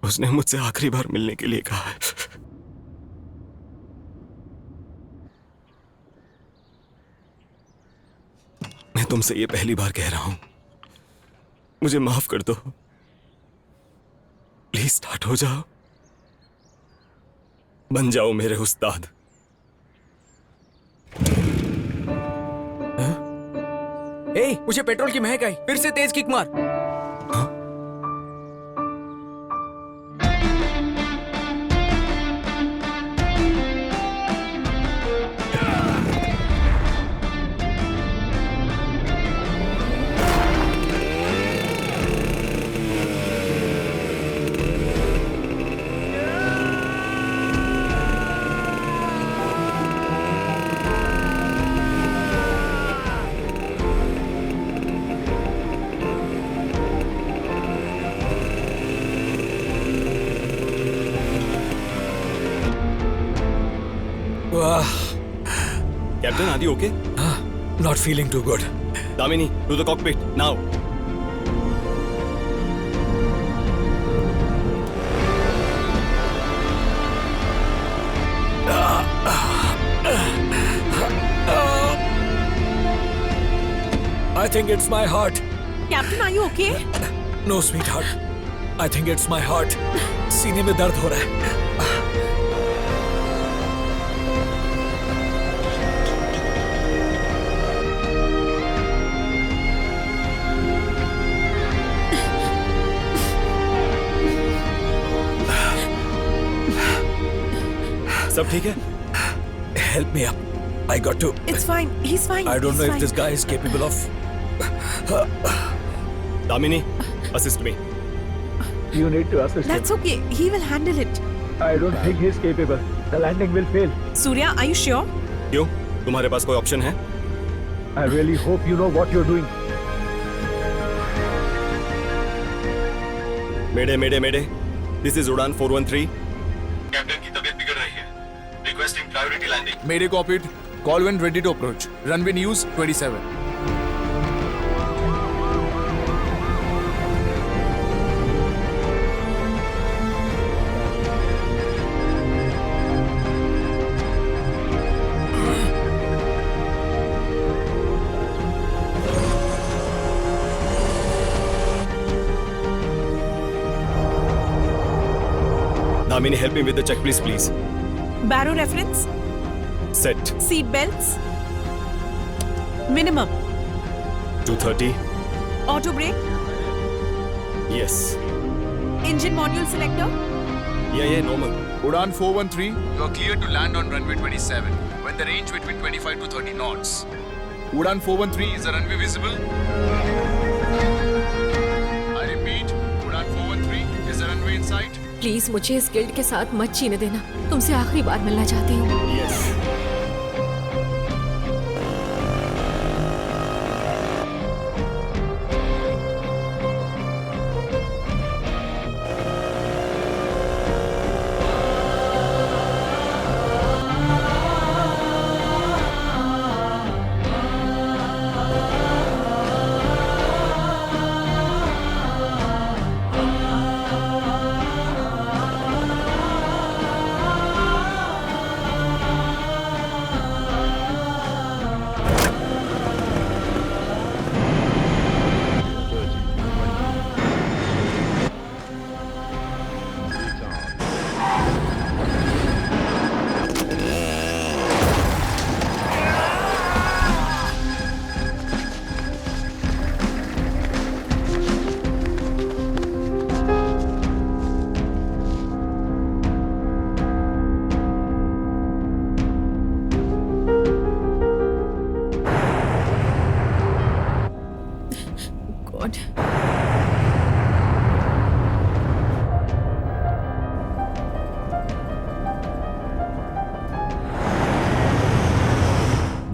उसने मुझसे आखिरी बार मिलने के लिए कहा है। मैं तुमसे ये पहली बार कह रहा हूं, मुझे माफ कर दो। प्लीज स्टार्ट हो जाओ, बन जाओ मेरे उस्ताद। ए, मुझे पेट्रोल की महक आई, फिर से तेज किक मार। Captain, are you okay? Not feeling too good. Damini, to the cockpit, now. I think it's my heart. Captain, are you okay? No, sweetheart. I think it's my heart. सीने में दर्द हो रहा है. सब ठीक है? Help me up. I got to. It's fine. He's fine. I don't He's know if fine. this guy is capable of. Damini, assist me. You need to assist That's okay. He will handle it. him. I don't think he's capable. The landing will fail. Surya, are you sure? क्यों? तुम्हारे पास कोई option है? I really hope you know what you're doing. Mayday, mayday, mayday. This is Udan 413. Captain की तबीयत बिगड़ रही है. Requesting priority landing. Mayday copied. Call when ready to approach. Runway News 27. Damini, help me with the check, please. Barrow reference. Set. Seat belts. Minimum. 230. Auto brake. Yes. Engine module selector. Yeah, normal. Udan 413, you are clear to land on runway 27 with the range between 25 to 30 knots. Udan 413, is the runway visible? I repeat, Udan 413, is the runway in sight? Please मुझे इस guild के साथ मत जीने देना। तुमसे आखिरी बार मिलना चाहती हूँ। Yes.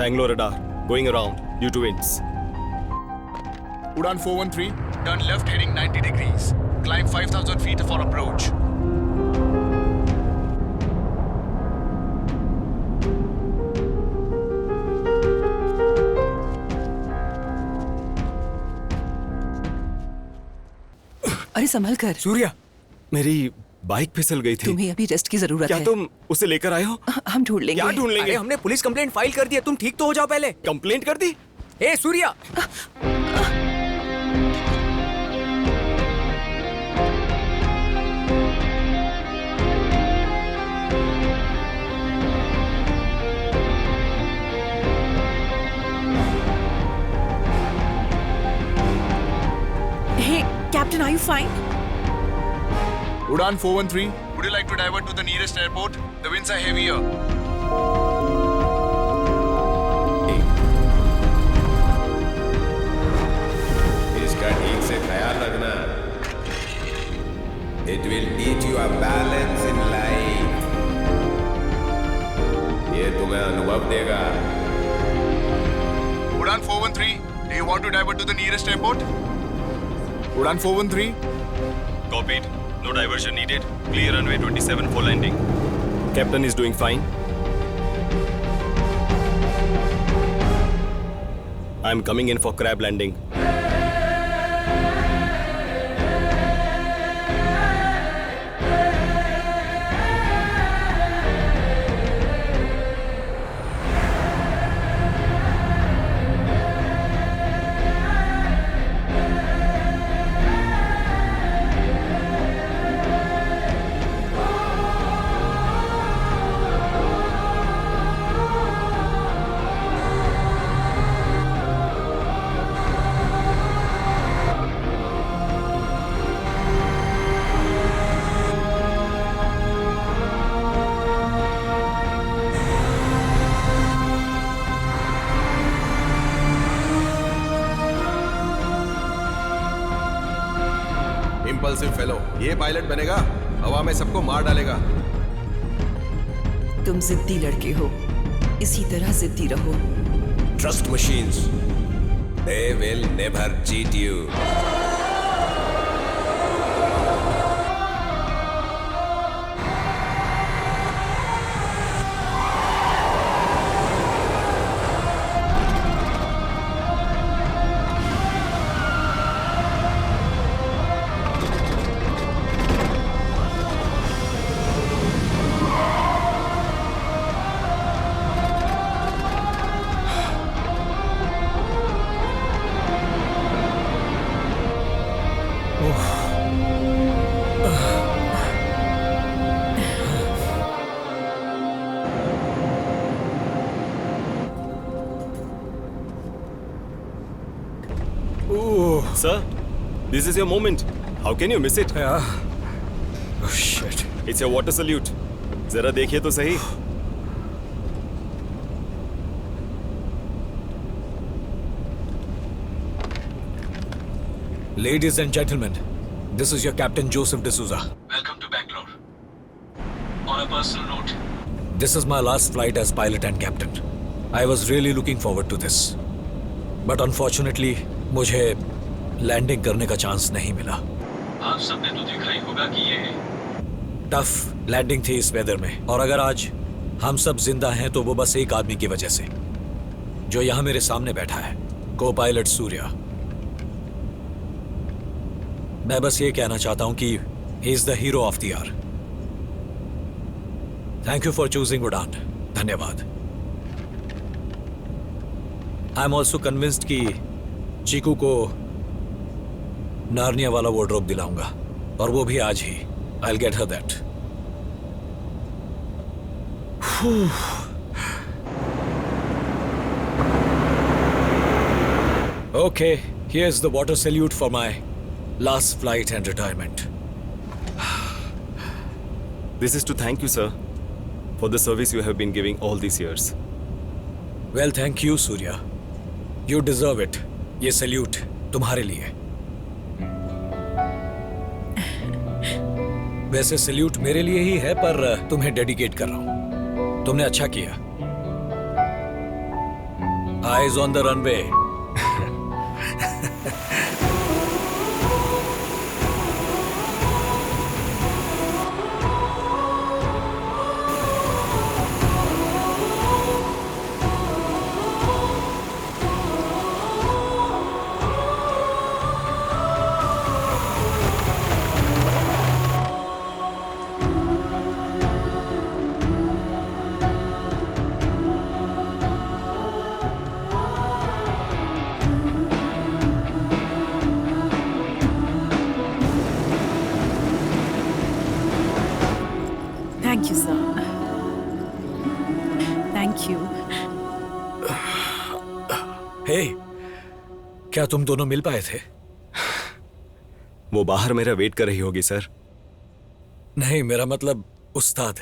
Bangalore radar going around due to winds. Udan 413, turn left heading 90 degrees. Climb 5,000 feet for approach. अरे संभल कर। सूर्या, मेरी बाइक फिसल गई थी। तुम्हें अभी रेस्ट की जरूरत क्या है। तुम उसे लेकर आए हो? हम ढूंढ लेंगे। क्या ढूंढ लेंगे? अरे हमने पुलिस कंप्लेंट फाइल कर दी है, तुम ठीक तो हो जाओ पहले। कंप्लेंट कर दी? ए Surya, Hey, Captain, are you fine? Udan 413, would you like to divert to the nearest airport? The winds are heavier. इसका ठीक से ख्याल रखना। It will teach you a balance in life. ये तुम्हें अनुभव देगा। Udan 413, do you want to divert to the nearest airport? Udan 413. Copied. No diversion needed. Clear runway 27 for landing. Captain is doing fine. I'm coming in for crab landing. Impulsive fellow, ये pilot बनेगा, हवा में सबको मार डालेगा। तुम जिद्दी लड़के हो, इसी तरह जिद्दी रहो। Trust machines. They will never cheat you. Sir, this is your moment. How can you miss it? Oh shit. It's your water salute. जरा देखिए तो सही। Ladies and gentlemen, this is your Captain Joseph D'Souza. Welcome to Bangalore. On a personal note, This is my last flight as pilot and captain. I was really looking forward to this. But unfortunately, मुझे landing करने का chance नहीं मिला। आप सबने तो देखा ही होगा कि ये टफ लैंडिंग थी इस वेदर में, और अगर आज हम सब जिंदा हैं तो वो बस एक आदमी की वजह से, जो यहाँ मेरे सामने बैठा है, को पायलट सूर्या। मैं बस ये कहना चाहता हूं कि he is the hero of the hour. Thank you for choosing Udaan. धन्यवाद। आई एम ऑल्सो कन्विंस्ड कि चीकू को नार्निया वाला वार्डरोब दिलाऊंगा, और वो भी आज ही। I will get her that. Okay, here's the water salute for my last flight and retirement. This is to thank you, sir, for the service you have been giving all these years. Well, thank you, Surya. You deserve it. ये salute तुम्हारे लिए। वैसे salute मेरे लिए ही है, पर तुम्हें dedicate कर रहा हूं। तुमने अच्छा किया। Eyes on the runway. Thank you sir, thank you. Hey, क्या तुम दोनों मिल पाए थे? वो बाहर मेरा वेट कर रही होगी सर। नहीं, मेरा मतलब उस्ताद।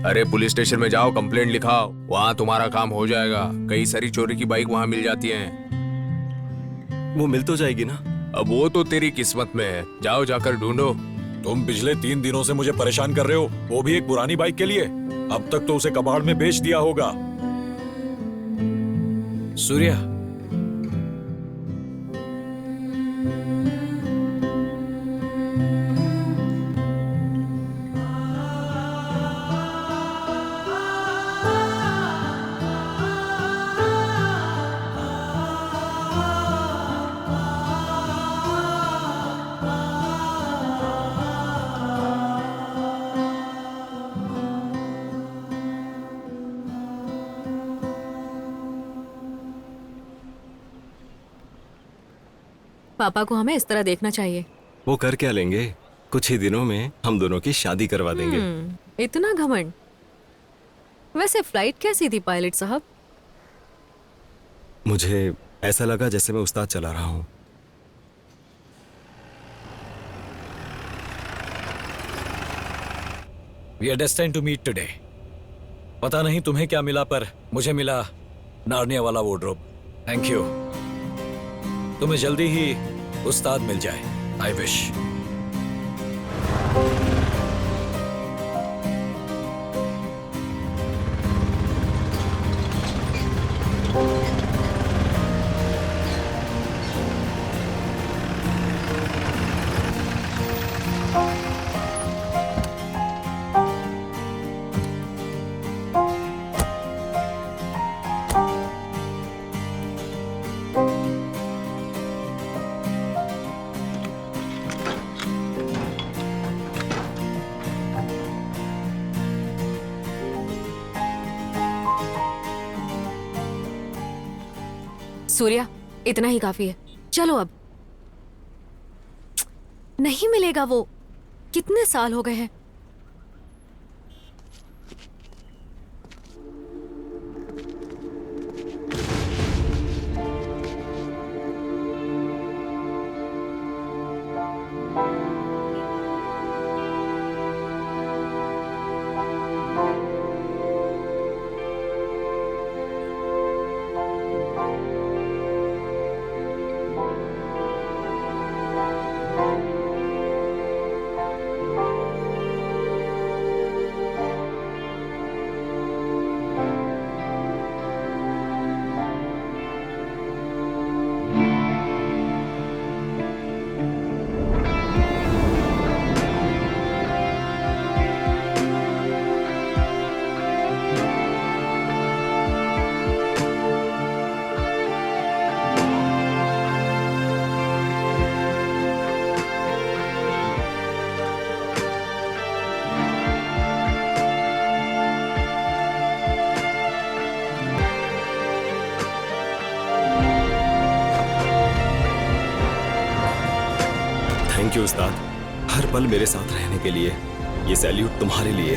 अरे पुलिस स्टेशन में जाओ, कंप्लेंट लिखाओ, वहाँ तुम्हारा काम हो जाएगा। कई सारी चोरी की बाइक वहाँ मिल जाती हैं। वो मिल तो जाएगी ना? अब वो तो तेरी किस्मत में है, जाओ जाकर ढूंढो। तुम पिछले 3 दिनों से मुझे परेशान कर रहे हो, वो भी एक पुरानी बाइक के लिए। अब तक तो उसे कबाड़ में बेच दिया होगा। सूर्या, पापा को हमें इस तरह देखना चाहिए। वो कर क्या लेंगे? कुछ ही दिनों में हम दोनों की शादी करवा देंगे। इतना घमंड। वैसे फ्लाइट कैसी थी पायलट साहब? मुझे ऐसा लगा जैसे मैं उस्ताद चला रहा हूँ। We are destined to meet today. पता नहीं तुम्हें क्या मिला, पर मुझे मिला नार्निया वाला वार्डरोब। Thank you. तुम्हें जल्दी ही उस्ताद मिल जाए। I wish. सूर्या, इतना ही काफी है, चलो अब। नहीं मिलेगा वो, कितने साल हो गए हैं। थैंक यू उस्ताद, हर पल मेरे साथ रहने के लिए। ये सैल्यूट तुम्हारे लिए।